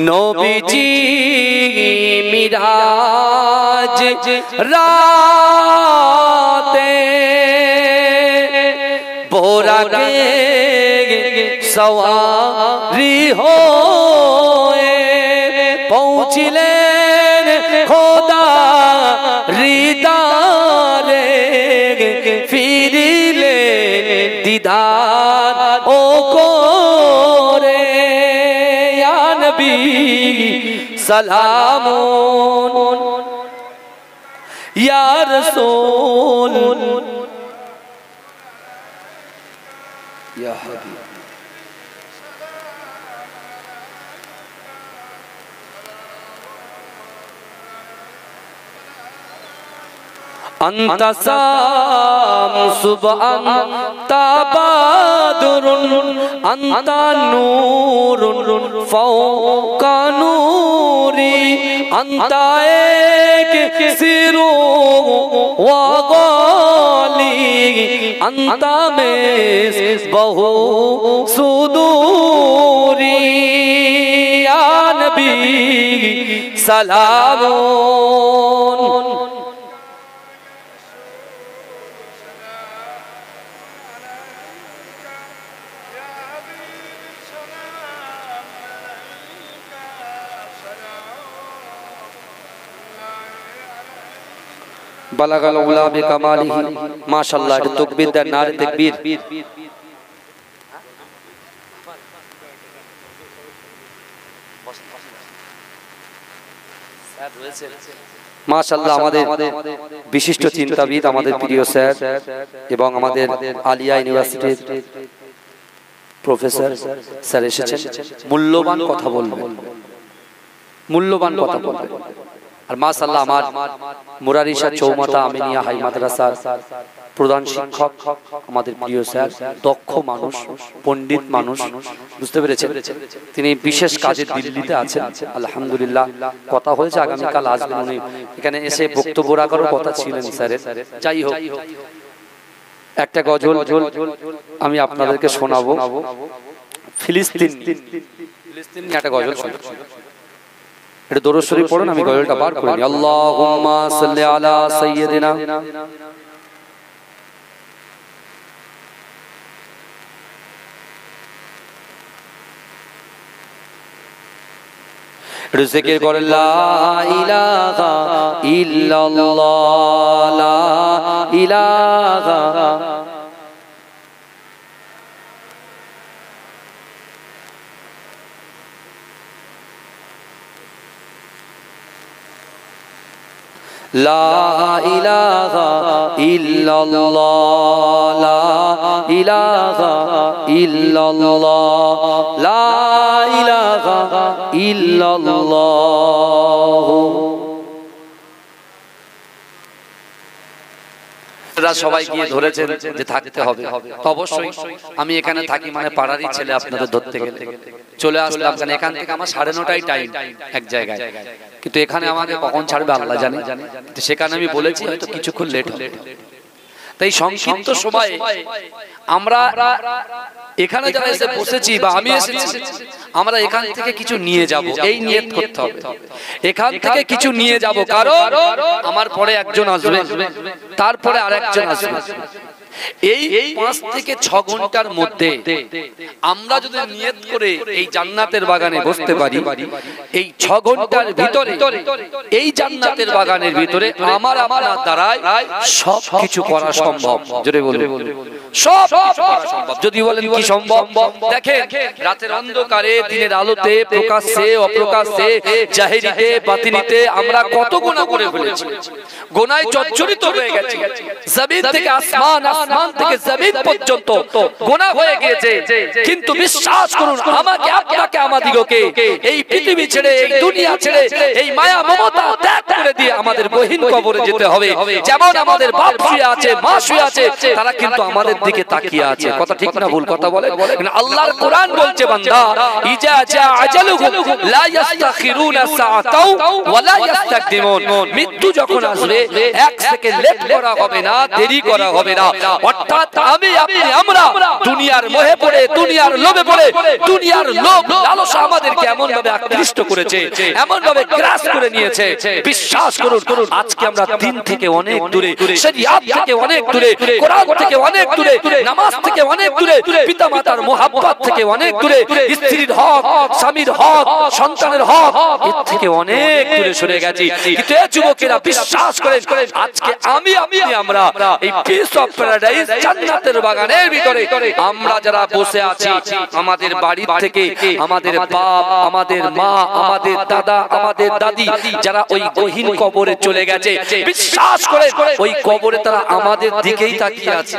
নবীজি মিরাজ রাতে বোরাকে সওয়ারি হয়ে পৌঁছিলেন খোদা হৃদয়ে ফিরিলেন দিদার ও করে ইয়া নবী সালামুন ইয়া রাসূল ইয়া হাবিব أنت شمس أنت بدر أنت نور فوق نوري أنت إكسير وغالي أنت مصباح صدوري يا نبي سلام বালাগাল উলা বিকামালিহি মাশাআল্লাহ এটা তাকবীর দেন নারে তাকবীর মাশাআল্লাহ আমাদের বিশিষ্ট চিন্তাবিদ আমাদের প্রিয় স্যার এবং আমাদের আলিয়া ইউনিভার্সিটির প্রফেসর স্যার এসেছেন মূল্যবান কথা বলবেন মূল্যবান কথা বলবেন আর মাশাআল্লাহ আমার মুরারিশা চৌমাথা আমিনিয়া হাই মাদ্রাসার প্রধান শিক্ষক আমাদের প্রিয় স্যার দক্ষ মানুষ পণ্ডিত মানুষ বুঝতে পেরেছেন তিনি বিশেষ কাজে দিল্লিতে আছেন আলহামদুলিল্লাহ কথা হয়েছে আগামী কাল আসবেন উনি এখানে এসে বক্তব্য রাখার কথা ছিলেন স্যারের যাই হোক একটা গজল আমি আপনাদেরকে শোনাবো ফিলিস্তিন একটা গজল শোনাবো এটা দরুদ শরীফ পড়ুন আমি গজলটা বার করে নিই আল্লাহুম্মা সাল্লি আলা সাইয়্যিদিনা জিকির করে লা ইলাহা ইল্লাল্লাহ লা ইলাহা লা ইলাহা ইল্লাল্লাহ লা ইলাহা ইল্লাল্লাহ লা ইলাহা ইল্লাল্লাহ সবাই গিয়ে ধরেছেন যে থাকতে হবে অবশ্যই আমি এখানে থাকি মানে পাড়ারই ছেলে আপনাদের ধরতে গেলে চলে আসলাম কারণ এখান থেকে আমার 9:30টাই টাইম এক জায়গায় কিন্তু এখানে আমাকে কখন ছাড়বে আল্লাহ জানে সেখানে আমি বলেছি হয়তো কিছুক্ষণ লেট হবে তাই সংক্ষিপ্ত সময়ে আমরা এখানে যারা এসে বসেছি বা আমি এসেছি আমরা এখান থেকে কিছু নিয়ে যাব এই নিয়ত করতে হবে এখান থেকে কিছু নিয়ে যাব কারণ আমার পরে একজন আসবে তারপরে আরেকজন আসবে এই 5 থেকে 6 ঘন্টার মধ্যে আমরা যদি নিয়ত করে এই জান্নাতের বাগানে বসতে পারি এই 6 ঘন্টার ভিতরে এই জান্নাতের বাগানের ভিতরে আমার আপনার দ্বারাই সব কিছু করা সম্ভব জোরে বলুন সব কিছু করা সম্ভব যদি বলেন কি সম্ভব দেখেন রাতের অন্ধকারে দিনের আলোতে প্রকাশ্যে অপ্রকাশ্যে জাহেরিতে বাতিনিতে আমরা কত গুনাহ করে ফেলেছি গুনাহে জর্জরিত হয়ে গেছি জমিন থেকে আসমান আসমান থেকে জমিন পর্যন্ত গুনাহ হয়ে গিয়েছে কিন্তু বিশ্বাস করুন আমাকে আপনাকে আমাদিগকে এই পৃথিবী ছেড়ে এই দুনিয়া ছেড়ে এই মায়া মমতা ত্যাগ করে দিয়ে আমাদের গহীন কবরে যেতে হবে যেমন আমাদের বাপ শুয়ে আছে মা শুয়ে আছে তারা কিন্তু আমাদের দিকে তাকিয়ে আছে কথা ঠিক না ভুল কথা বলে আল্লাহর কোরআন বলছে বান্দা ইজা জা আজালুহুম লা ইস্তাখিরুনা সাআতাও ওয়া লা ইস্তাকদিমুন মৃত্যু যখন আসবে এক সেকেন্ড লেট করা হবে না দেরি করা হবে না অর্থাৎ আমি আপনি আমরা দুনিয়ার মোহে পড়ে, দুনিয়ার লোভে পড়ে, দুনিয়ার লোভ লালসা আমাদেরকে এমন ভাবে আকৃষ্ট করেছে, এমন ভাবে গ্রাস করে নিয়েছে। বিশ্বাস করুন, আজকে আমরা দিন থেকে অনেক দূরে, শরিয়াত থেকে অনেক দূরে, কোরআন থেকে অনেক দূরে, নামাজ থেকে অনেক দূরে, পিতামাতার মুহাব্বত থেকে অনেক দূরে, স্ত্রীর হক, স্বামীর হক, সন্তানের হক, এর থেকে অনেক দূরে সরে গেছি। কিন্তু এই যুবকেরা বিশ্বাস করেন, আজকে আমি আপনি আমরা এই পিস অফ প্যারাডাইস জান্নাতের বাগানের ভিতরে আমরা যারা বসে আছি, আমাদের বাড়ি থেকে আমাদের বাপ, আমাদের মা, আমাদের দাদা, আমাদের দাদি যারা ওই গহীন কবরে চলে গেছে, বিশ্বাস করে ওই কবরে তারা আমাদের দিকেই তাকিয়ে আছে,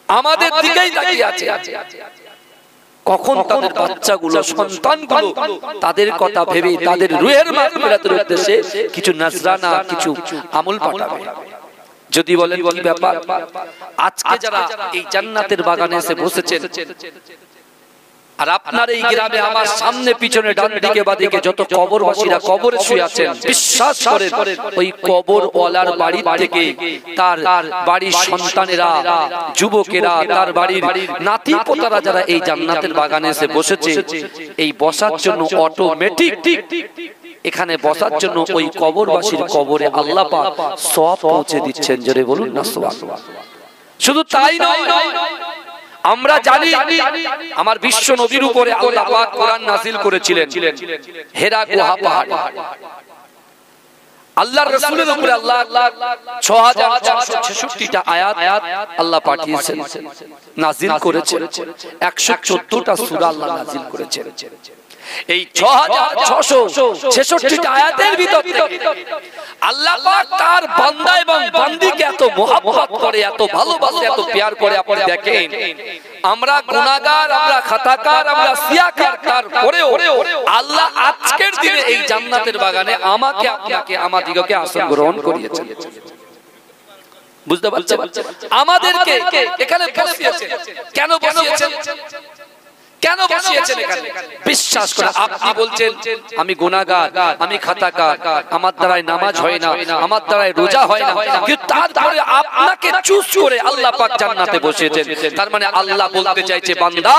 আমাদের দিকেই তাকিয়ে আছে। কখন তাদের বাচ্চাগুলো, সন্তানগুলো তাদের কথা ভেবে তাদের রুহের মাগফিরাতের উদ্দেশ্যে কিছু নজরানা, কিছু আমল পাঠাবে। যদি বলেন কি ব্যাপার, আজকে যারা এই জান্নাতের বাগানে এসে বসেছেন, আর আপনার এই গ্রামে আমার সামনে পিছনে ডান দিকে বাদিকে যত কবরবাসীরা কবরে শুয়ে আছেন, বিশ্বাস করেন ওই কবরওয়ালার বাড়ি থেকে তার বাড়ির সন্তানেরা, যুবকেরা, তার বাড়ির নাতি পোতারা যারা এই জান্নাতের বাগানে এসে বসেছে, এই বসার জন্য অটোমেটিক এখানে বসার জন্য ওই কবরবাসীর কবরে আল্লাহ পাক সওয়াব পৌঁছে দিচ্ছেন। জোরে বলুন না সুবহানাল্লাহ। শুধু তাই নয়, আমরা জানি আমার বিশ্ব নবীর উপরে আল্লাহ পাক কোরআন নাযিল করেছিলেন হেরা গুহা পাহাড়। আল্লাহর রাসূলের উপরে আল্লাহ ৬৪৬৬টা আয়াত আল্লাহ পাঠিয়েছেন, নাযিল করেছেন। ১১৪টা সূরা আল্লাহ নাযিল করেছেন। এই ৬৬৬৬টা আয়াতের ভিতর থেকে আল্লাহ পাক তার বান্দা এবং বান্দীকে এত মোহাব্বত করে, এত ভালোবাসে, এত প্যার করে। আপনি দেখেন আমরা গুনাহগার, আমরা খাতাকার, আমরা সিয়াকার, তারপরেও আল্লাহ আজকের দিনে এই জান্নাতের বাগানে আমাকে, আপনাকে, আমাদিগকে আসন গ্রহণ করিয়েছেন। বুঝতে পারছেন? আমাদেরকে এখানে বসিয়েছেন। কেন বসিয়েছেন? কেন বসিয়েছেন এখানে? বিশ্বাস করে আপনি বলছেন আমি গুনাহগার, আমি খাতাকার, আমার দ্বারাই নামাজ হয় না, আমার দ্বারাই রোজা হয় না, কিন্তু তারপরে আপনাকে চুজ করে আল্লাহ পাক জান্নাতে বসিয়েছেন। তার মানে আল্লাহ বলতে চাইছে, বান্দা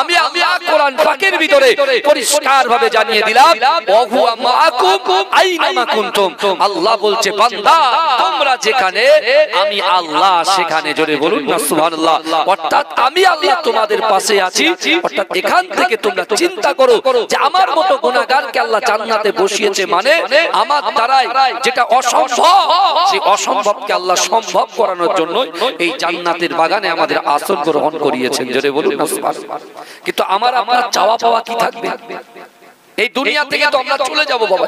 আমি আল্লাহ কোরআন পাকের ভিতরে পরিষ্কার ভাবে জানিয়ে দিলাম, ওহুয়া মাআকুম আইনামা কুনতুম। আল্লাহ বলছে, বান্দা তোমরা যেখানে, আমি আল্লাহ সেখানে। জোরে বলুন না সুবহানাল্লাহ। অর্থাৎ আমি আল্লাহ তোমাদের পাশে আছি। এখান থেকে তোমরা চিন্তা করো যে আমার মতো গুনাহগারকে আল্লাহ জান্নাতে বসিয়েছে, মানে আমার দ্বারাই যেটা অসম্ভব, সেই অসম্ভবকে আল্লাহ সম্ভব করানোর জন্য এই জান্নাতের বাগানে আমাদের আসন গ্রহণ করিয়েছেন। জোরে বলুন না সুবহানাল্লাহ। কিন্তু আমার আপনার চাওয়া পাওয়া কি থাকবে? এই দুনিয়া থেকে তো আমরা চলে যাব বাবা।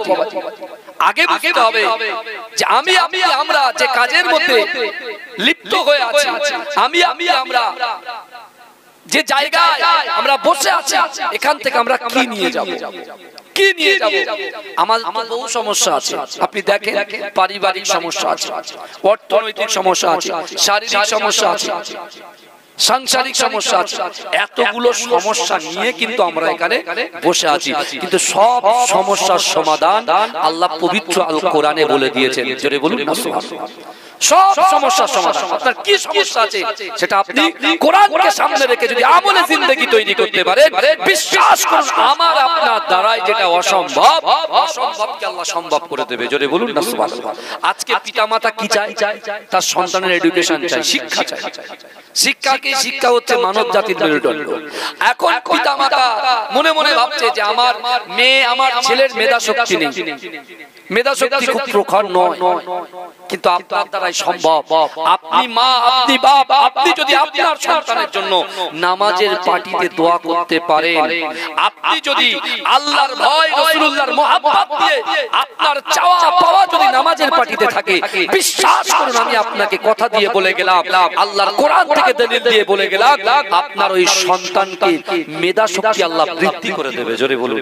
আগে বুঝতে হবে যে আমি আমরা যে কাজের মধ্যে লিপ্ত হয়ে আছি, আমি আমরা যে জায়গায় আমরা বসে আছি, এখান থেকে আমরা কি নিয়ে যাব, কি নিয়ে যাব? আমাদের বহু সমস্যা আছে। আপনি দেখেন পারিবারিক সমস্যা আছে, অর্থনৈতিক সমস্যা আছে, শারীরিক সমস্যা আছে, সাংসারিক সমস্যা আছে। এতগুলো সমস্যা নিয়ে কিন্তু আমরা এখানে বসে আছি, কিন্তু সব সমস্যার সমাধান আল্লাহ পবিত্র আল কোরআনে বলে দিয়েছেন। জোরে বলুন না সুবহানাল্লাহ। সব সমস্যার সমাধান। আপনার কি সমস্যা আছে সেটা আপনি কোরআনকে সামনে রেখে যদি আমলে জিন্দেগি তৈরি করতে পারেন, বিশ্বাস করুন আমার আপনার দ্বারাই যেটা অসম্ভব, অসম্ভবকে আল্লাহ সম্ভব করে দেবে। জোরে বলুন না সুবহানাল্লাহ। আজকে পিতামাতা কি চায়? তার সন্তানের এডুকেশন চাই, শিক্ষা চাই। শিক্ষা হচ্ছে মানব জাতির মেরুদণ্ড। এখন পিতামাতা মনে মনে ভাবছে যে আমার মেয়ে, আমার ছেলের মেধা শক্তি নেই, মেধা শক্তি খুব প্রখর নয়, কিন্তু আপনার দ্বারাই সম্ভব। আপনি মা, আপনি বাপ, আপনি যদি আপনার সন্তানের জন্য নামাজের পাটিতে দোয়া করতে পারেন, আপনি যদি আল্লাহর ভয়, রাসূলুল্লাহর মুহাব্বত দিয়ে আপনার চাওয়া পাওয়া যদি নামাজের পাটিতে থাকে, বিশ্বাস করুন আমি আপনাকে কথা দিয়ে বলে গেলাম, আল্লাহর কোরআন থেকে দলিল দিয়ে বলে গেলাম, আপনার ওই সন্তানকে মেধা শক্তি আল্লাহ বৃদ্ধি করে দেবে। জোরে বলুন।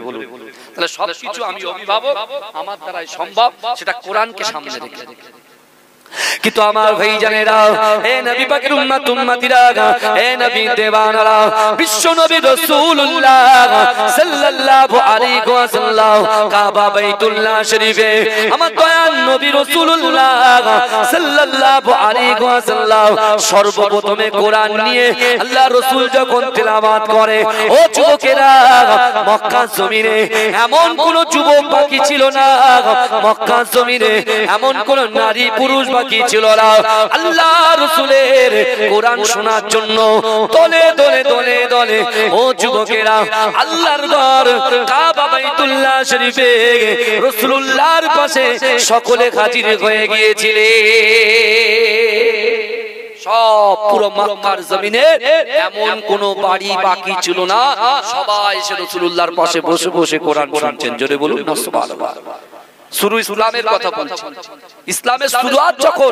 তাহলে সবকিছু আমি অভিভাবক, আমার দ্বারাই সম্ভব, সেটা কোরআনকে সামনে রেখে। কিন্তু আমার ভাইজানেরা, হে নবী পাকের উম্মত উম্মতিরা, হে নবী দেওয়ানারা, বিশ্ব নবী রাসূলুল্লাহ সাল্লাল্লাহু আলাইহি ওয়াসাল্লাম কাবা বাইতুল্লাহ শরীফে আমার দয়াল নবী রাসূলুল্লাহ সাল্লাল্লাহু আলাইহি ওয়াসাল্লাম সর্বপ্রথমে কোরআন নিয়ে আল্লাহ রাসূল যখন তেলাওয়াত করে, ও যুবকেরা, মক্কা জমিনে এমন কোন যুবক বাকি ছিল না, মক্কা জমিনে এমন কোন নারী পুরুষ বাকি ছিল না আল্লাহ রাসূলের কোরআন শোনার জন্য দলে দলে দলে দলে ও যুবকেরা আল্লাহর ঘর কাবা বাইতুল্লাহ শরীফে রাসূলুল্লাহর পাশে সকলে হাজির হয়ে গিয়েছিলেন। সব পুরো মক্কার জমিনে এমন কোন বাড়ি বাকি ছিল না, সবাই এসে রাসূলুল্লাহর পাশে বসে বসে কোরআন শুনছেন। জোরে বলুন না সুবহানাল্লাহ। শুরু ইসলামের কথা বলছি, ইসলামের শুরুয়াত যখন,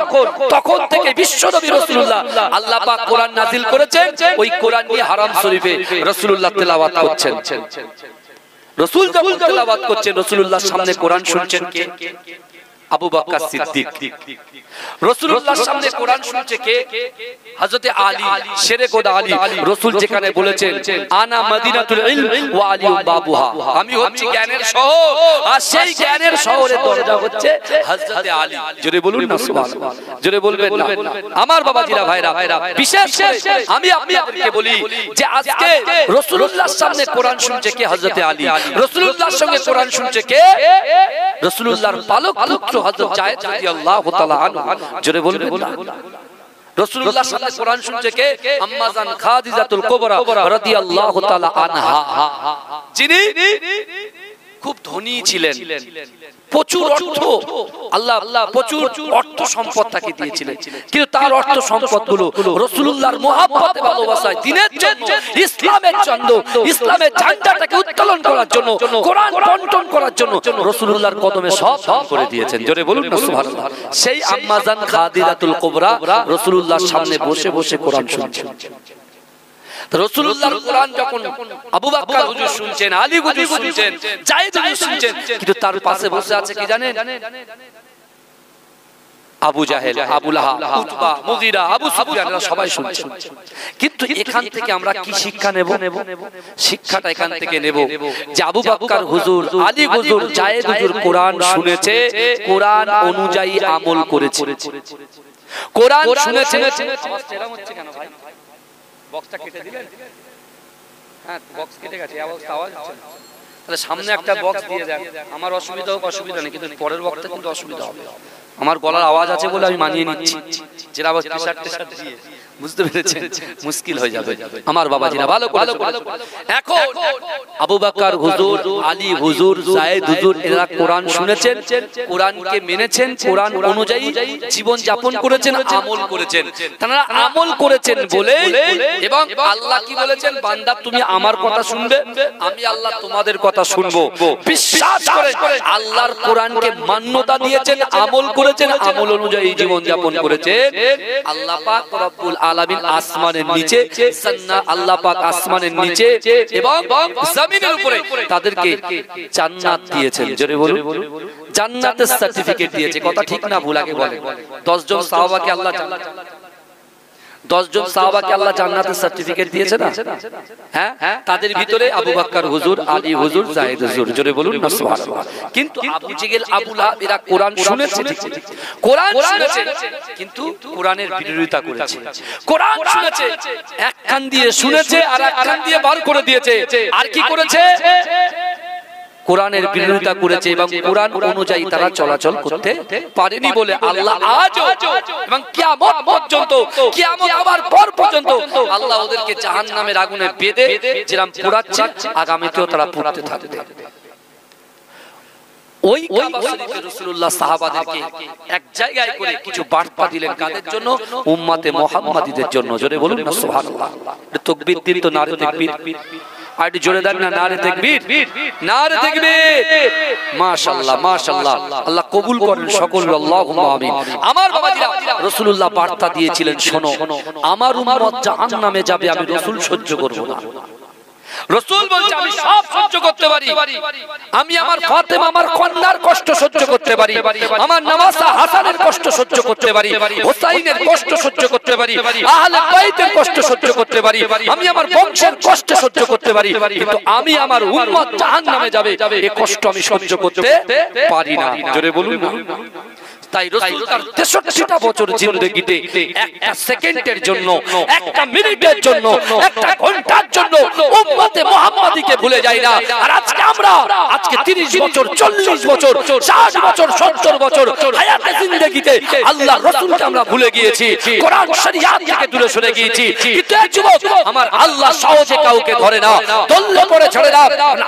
তখন থেকে বিশ্ব নবী রাসূলুল্লাহ আল্লাহ পাক কোরআন নাযিল করেছেন, ওই কোরআন নিয়ে হারাম শরীফে রাসূলুল্লাহ তেলাওয়াত করছেন। রাসূল যখন তেলাওয়াত করছেন, রাসূলুল্লাহর সামনে কোরআন শুনছেন কে? আবু বকর সিদ্দিক। রাসূলুল্লাহর সামনে কোরআন শুনছে কে? হযরত আলী, শেরে খোদা আলী। রাসূল যেখানে বলেছেন আনা মদিনাতুল ইলম ওয়া আলী বাবুহা, আমি হচ্ছি জ্ঞানের শহর, আর সেই জ্ঞানের শহরের দরজা হচ্ছে হযরত আলী। জোরে বলুন না সুবহানাল্লাহ। জোরে বলবেন না আমার বাবাজিরা, ভাইরা, বিশেষ করে আমি আপনাদেরকে বলি যে আজকে রাসূলুল্লাহর সামনে কোরআন শুনছে কে? হযরত আলী। রাসূলুল্লাহর সঙ্গে কোরআন শুনছে কে? রাসূলুল্লাহর পালক পুত্র হযরত যায়েদ রাদিয়াল্লাহু তাআলা আনহু। জোরে বলবেন না। রাসূলুল্লাহর সাথে কোরআন শুনছে কে? আম্মা জান খাদিজাতুল কুবরা রাদিয়াল্লাহু তাআলা আনহা, যিনি খুব ধনী ছিলেন, প্রচুর অর্থ, আল্লাহ প্রচুর অর্থ সম্পদ তাকে দিয়েছিলেন, কিন্তু তার অর্থ সম্পদগুলো রাসূলুল্লাহর মহব্বতে ভালোবাসায়, দিনের জন্য, ইসলামের জন্য, ইসলামের ঝান্ডাটাকে উত্তোলন করার জন্য, কোরআন বন্টন করার জন্য রাসূলুল্লাহর কদমে সব দান করে দিয়েছেন। জোরে বলুন না সুবহানাল্লাহ। সেই আম্মা জান খাদিজাতুল কুবরা রাসূলুল্লাহর সামনে বসে বসে কোরআন শুনছেন। রাসূলুল্লাহর কোরআন যখন আবু বকর হুজুর শুনছেন, আলী হুজুর শুনছেন, যায়েদ হুজুর শুনছেন, কিন্তু তার পাশে বসে আছে কি জানেন? আবু জাহেল, আবু লাহাব, উতবা, মুগীরা, আবু সুফিয়ান, সবাই শুনছেন। কিন্তু এখান থেকে আমরা কি শিক্ষা নেব? শিক্ষাটা এখান থেকে নেব যে আবু বকর হুজুর, আলী হুজুর, যায়েদ হুজুর কোরআন শুনেছে, কোরআন অনুযায়ী আমল করেছে। কোরআন শুনেছে। এরকম হচ্ছে কেন ভাই? বক্সটা কেটে দিলেন? হ্যাঁ, বক্স কেটে গেছে, আওয়াজ হচ্ছে। তাহলে সামনে একটা বক্স দিয়ে দেন, আমার অসুবিধা হোক, অসুবিধা নেই, কিন্তু পরের বক্সটা কিন্তু অসুবিধা হবে। আমার গলার আওয়াজ আছে বলে আমি মানিয়ে নিচ্ছি, যেটা আবার টি-শার্ট দিয়ে, বুঝতে পেরেছেন, মুশকিল হয়ে যাবে আমার বাবাজিরা। ভালো করে এখন আবু বকর হুজুর, আলী হুজুর, যায়েদ হুজুর এরা কোরআন শুনেছেন, কোরআনকে মেনেছেন, কোরআন অনুযায়ী জীবন যাপন করেছেন, আমল করেছেন। তারা আমল করেছেন বলে, এবং আল্লাহ কি বলেছেন? বান্দা তুমি আমার কথা শুনবে, আমি আল্লাহ তোমাদের কথা শুনবো। বিশ্বাস করে আল্লাহর কোরআনকে মান্যতা দিয়েছেন, আমল করেছেন, আমল অনুযায়ী জীবন যাপন করেছেন। আল্লাহ পাক রব্বুল আলামিন আসমানের নিচে, জান্নাত, আল্লাহ পাক আসমানের নিচে এবং জমিনের উপরে তাদেরকে জান্নাত দিয়েছেন। জোরে বলুন, জান্নাতের সার্টিফিকেট দিয়েছে। কথা ঠিক না ভুল আগে বলেন। 10 জন সাহাবাকে আল্লাহ 10 জন সাহাবাকে আল্লাহ জান্নাতের সার্টিফিকেট দিয়েছে না? হ্যাঁ, তাদের ভিতরে আবু বকর হুজুর, আলী হুজুর, যায়েদ হুজুর। জোরে বলুন না সুবহানাল্লাহ। কিন্তু আবু জেহেল, আবু লাহাব এরা কোরআন শুনেছে, কোরআন শুনেছে, কিন্তু কোরআনের বিরোধিতা করেছে। কোরআন শুনেছে, এক কান দিয়ে শুনেছে আর এক কান দিয়ে বার করে দিয়েছে। আর কি করেছে? কোরআনের বিরোধিতা করেছে এবং কোরআন অনুযায়ী তারা চলাচল করতে পারেনি বলে আল্লাহ আজও এবং কিয়ামত পর্যন্ত, কিয়ামত হওয়ার পর পর্যন্ত আল্লাহ ওদেরকে জাহান্নামের আগুনে বেঁধে যেরকম পোড়াচ্ছে, আগামীতেও তারা পুড়তে থাকবে। ওই কাবা শরীফে রাসূলুল্লাহ সাহাবাদেরকে এক জায়গায় করে কিছু বার্তা দিলেন, কাদের জন্য? উম্মতে মুহাম্মাদীদের জন্য। জোরে বলুন না সুবহানাল্লাহ। তাকবীর দিন তো, নারে তাকবীর। আর জোরে দেন না, নারে তাকবীর, নারে তাকবীর। মাশাআল্লাহ, মাশাআল্লাহ। আল্লাহ কবুল করেন সকল, আল্লাহুম্মা আমিন। আমার বাবাজিরা, রাসূলুল্লাহ বার্তা দিয়েছিলেন, শোনো, আমার উম্মত জাহান্নামে যাবে, আমি রাসূল সহ্য করব না। রাসূল বলছে আমি সব সহ্য করতে পারি, আমি আমার ফাতেমা আমার কন্যার কষ্ট সহ্য করতে পারি, আমার নামাসা হাসানের কষ্ট সহ্য করতে পারি, হুসাইনের কষ্ট সহ্য করতে পারি, আহলে বাইতের কষ্ট সহ্য করতে পারি, আমি আমার বংশের কষ্ট সহ্য করতে পারি, কিন্তু আমি আমার উম্মত জাহান্নামে যাবে এই কষ্ট আমি সহ্য করতে পারি না। জোরে বলুন না। তাই রাসূল তার 63টা বছর জিন্দেগিতে একটা সেকেন্ডের জন্য, একটা মিনিটের জন্য, একটা ঘন্টার জন্য উম্মতে মুহাম্মাদীকে ভুলে যায় না। আর আজকে আমরা 30 বছর, 40 বছর, 60 বছর, 70 বছর হায়াতে জিন্দেগিতে আল্লাহর রাসূলকে আমরা ভুলে গিয়েছি, কোরআন শরীয়ত থেকে দূরে সরে গিয়েছি। কিন্তু এই যুবক, আমার আল্লাহ সহজে কাউকে ধরে না, দল্লে পড়ে ছেড়ে না।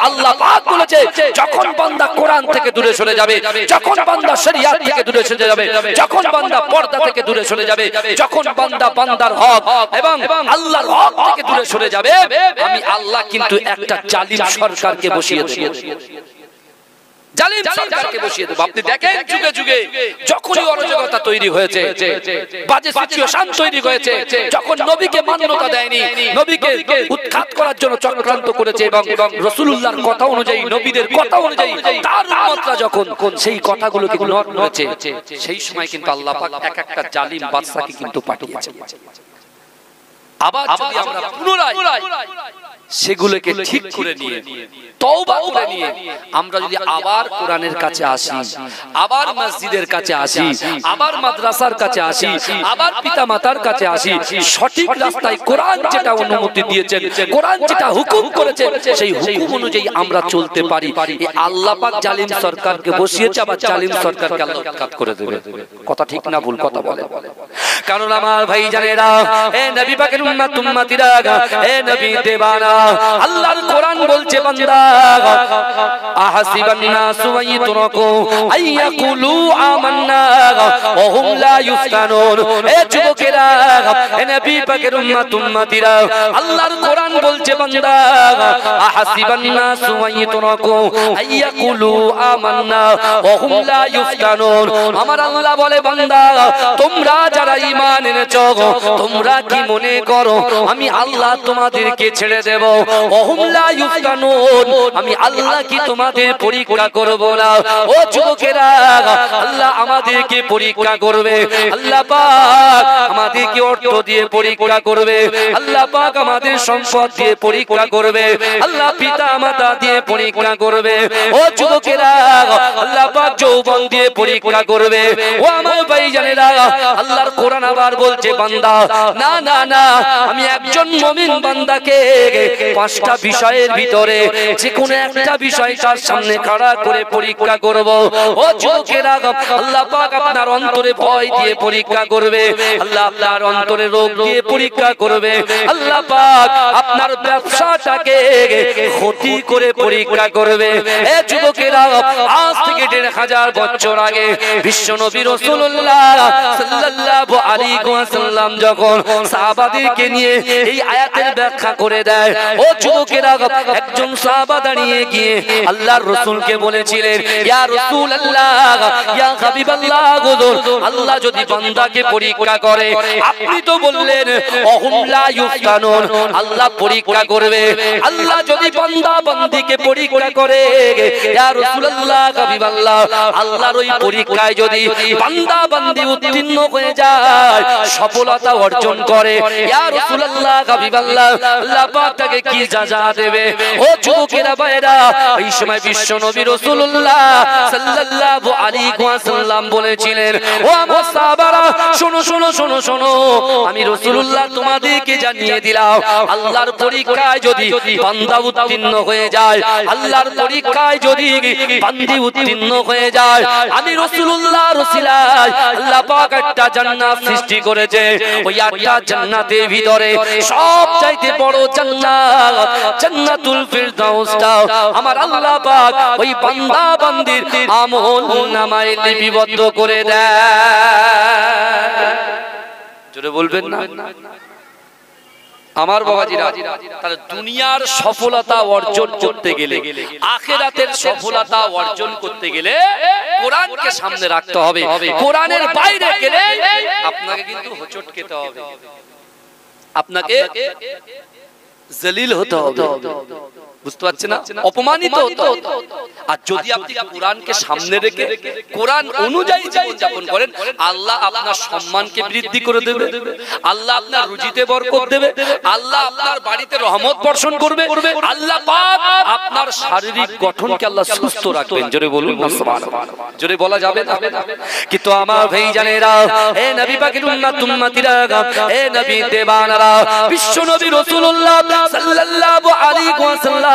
আল্লাহ পাক বলেছে, যখন বান্দা কোরআন থেকে দূরে সরে যাবে, যখন বান্দা শরীয়ত থেকে দূরে সরে যাবে, যখন বান্দা পর্দা থেকে দূরে সরে যাবে, যখন বান্দা বান্দার হক এবং আল্লাহর হক থেকে দূরে সরে যাবে, আমি আল্লাহ কিন্তু একটা জালিম সরকারকে বসিয়ে দেব, জালিম সরকারকে বসিয়ে দেব। আপনি দেখেন যুগে যুগে যখনই অরাজকতা তৈরি হয়েছে, বাজে সিচুয়েশন তৈরি হয়েছে, যখন নবীকে মান্যতা দেয়নি, নবীকে উৎখাত করার জন্য চক্রান্ত করেছে এবং রাসূলুল্লাহর কথা অনুযায়ী, নবীদের কথা অনুযায়ী তার উম্মতরা যখন সেই কথাগুলোকে ইগনোর করেছে, সেই সময় কিন্তু আল্লাহ পাক এক একটা জালিম বাদশাকে কিন্তু পাঠিয়েছে। আবার যদি আমরা পুনরায় সেগুলোকে ঠিক করে নিয়ে, তওবা করে নিয়ে আমরা যদি আবার কোরআনের কাছে আসি, আবার মসজিদের কাছে আসি, আবার মাদ্রাসার কাছে আসি, আবার পিতামাতার কাছে আসি, সঠিক রাস্তায় কোরআন যেটা অনুমতি দিয়েছেন, কোরআন যেটা হুকুম করেছেন, সেই হুকুম অনুযায়ী আমরা চলতে পারি, এই আল্লাহ পাক জালিম সরকারকে বসিয়েছে, আবার জালিম সরকারকে আল্লাহ উৎখাত করে দেবে। কথা ঠিক না ভুল কথা বলে? কারণ আমার ভাই জানেরা, এ নবী পাকের উম্মত উম্মতিরা, এ নবী দেবানা, আল্লাহর কোরআন বলছে, বান্দা আহাসিবান নাসু ওয়াইতরাকু আইয়াকুলু আমান্না ওয়া হুম লা ইফতানুন। এ যুবকেরা, এ নবী পাকের উম্মত উম্মতিরা, আল্লাহর কোরআন বলছে, বান্দা আহাসিবান নাসু ওয়াইতরাকু আইয়াকুলু আমান্না ওয়া হুম লা ইফতানুন। আমার আল্লাহ বলে, বান্দা তোমরা যারা ঈমান এনেছো, তোমরা কি মনে করো আমি আল্লাহ তোমাদেরকে ছেড়ে দেব? ওহুম লা ইফতানুন, আমি আল্লাহ কি তোমাদের পরীক্ষা করব না? ও যুবকেরা, আল্লাহ আমাদেরকে পরীক্ষা করবে, আল্লাহ পাক আমাদেরকে অর্থ দিয়ে পরীক্ষা করবে, আল্লাহ পাক আমাদের সম্পদ দিয়ে পরীক্ষা করবে, আল্লাহ পিতা মাতা দিয়ে পরীক্ষা করবে। ও যুবকেরা, আল্লাহ পাক যৌবন দিয়ে পরীক্ষা করবে। ও আমার ভাইজানেরা, আল্লাহর কোরআন আবার বলছে, বান্দা না না না, আমি একজন মুমিন বান্দাকে 5টা বিষয়ের ভিতরে যে কোনো একটা বিষয় তার সামনে খাড়া করে পরীক্ষা করব। ও যুবকেরা, আল্লাহ পাক আপনার অন্তরে ভয় দিয়ে পরীক্ষা করবে, আল্লাহ আপনার অন্তরে রোগ দিয়ে পরীক্ষা করবে, আল্লাহ পাক আপনার ব্যবসাটাকে ক্ষতি করে পরীক্ষা করবে। এ যুবকেরা, আজ থেকে 1500 বছর আগে বিশ্ব নবী রাসূলুল্লাহ সাল্লাল্লাহু আলাইহি ওয়াসাল্লাম যখন সাহাবাদেরকে নিয়ে এই আয়াতের ব্যাখ্যা করে দেয়, ও যুবকেরা, একজন সাহাবা দাঁড়িয়ে গিয়ে আল্লাহর রাসূলকে বলেছিলেন, ইয়া রাসূলুল্লাহ, ইয়া হাবিবাল্লাহ, আল্লাহ যদি বান্দাকে পরীক্ষা করে, আপনি তো বললেন ওহুম লা ইফতানুন, আল্লাহ পরীক্ষা করবে, আল্লাহ যদি বান্দা বান্দিকে পরীক্ষা করে, ইয়া রাসূলুল্লাহ, হাবিবাল্লাহ, আল্লাহর ওই পরীক্ষায় যদি বান্দা বান্দি উত্তীর্ণ হয়ে যায়, সফলতা অর্জন করে, ইয়া রাসূলুল্লাহ, হাবিবাল্লাহ, আল্লাহ পাক তাকে কি সাজা দেবে? ও যুবকেরা ভাইরা, এই সময় বিশ্ব নবী রাসূলুল্লাহ সাল্লাল্লাহু আলাইহি ওয়াসাল্লাম বলেছিলেন, ও আমার সাহাবারা, শোনো শোনো শোনো শোনো, আমি রাসূলুল্লাহ তোমাদেরকে জানিয়ে দিলাম, আল্লাহর পরীক্ষায় যদি বান্দা উত্তীর্ণ হয়ে যায়, আল্লাহর পরীক্ষায় যদি বান্দি উত্তীর্ণ হয়ে যায়, আমি রাসূলুল্লাহ রসিলায় আল্লাহ পাক একটা জান্নাত সৃষ্টি করেছে। ওই একটা জান্নাতের ভিতরে সবচাইতে বড় জান্নাত জান্নাতুল ফিরদাউসটা আমার আল্লাহ পাক ওই বান্দা বান্দির আমল নামায় লিপিবদ্ধ করে দেয়। জোরে বলবেন না আমার বাবাজিরা? তাহলে দুনিয়ার সফলতা অর্জন করতে গেলে, আখিরাতের সফলতা অর্জন করতে গেলে কোরআনকে সামনে রাখতে হবে। কোরআনের বাইরে গেলে আপনাকে কিন্তু হোঁচট খেতে হবে, আপনাকে জলিল হতে হবে। বুঝতে পারছেন না, অপমানিত হতো। আর যদি আপনি কোরআনকে সামনে রেখে কোরআন অনুযায়ী জীবন যাপন করেন, আল্লাহ আপনার সম্মানকে বৃদ্ধি করে দেবে, আল্লাহ আপনার রুজিতে বরকত দেবে, আল্লাহ আপনার বাড়িতে রহমত বর্ষণ করবে, আল্লাহ পাক আপনার শারীরিক গঠনকে আল্লাহ সুস্থ রাখবেন। জোরে বলুন না সুবহানাল্লাহ। জোরে বলা যাবে না? কিন্তু আমার ভাইজানেরা, হে নবী পাকের উম্মত উম্মতিরা, হে নবী দেবানারা, বিশ্ব নবী রাসূলুল্লাহ সাল্লাল্লাহু আলাইহি ওয়াসাল্লাম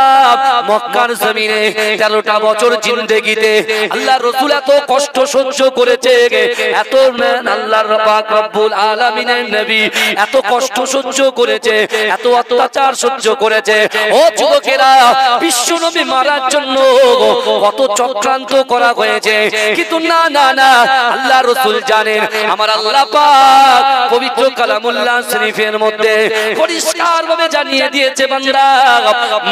মক্কার জমিনে 13টা বছর জিন্দেগিতে আল্লাহ রাসূল এত কষ্ট সহ্য করেছে, এত আল্লাহর পাক রব্বুল আলামিনের নবী এত কষ্ট সহ্য করেছে, এত অত্যাচার সহ্য করেছে। ও যুবকেরা, বিশ্ব নবী মারার জন্য কত চক্রান্ত করা হয়েছে, কিন্তু না না না, আল্লাহ রাসূল জানেন, আমার আল্লাহ পাক পবিত্র কালামুল্লাহ শরীফের মধ্যে পরিষ্কারভাবে জানিয়ে দিয়েছে, বান্দা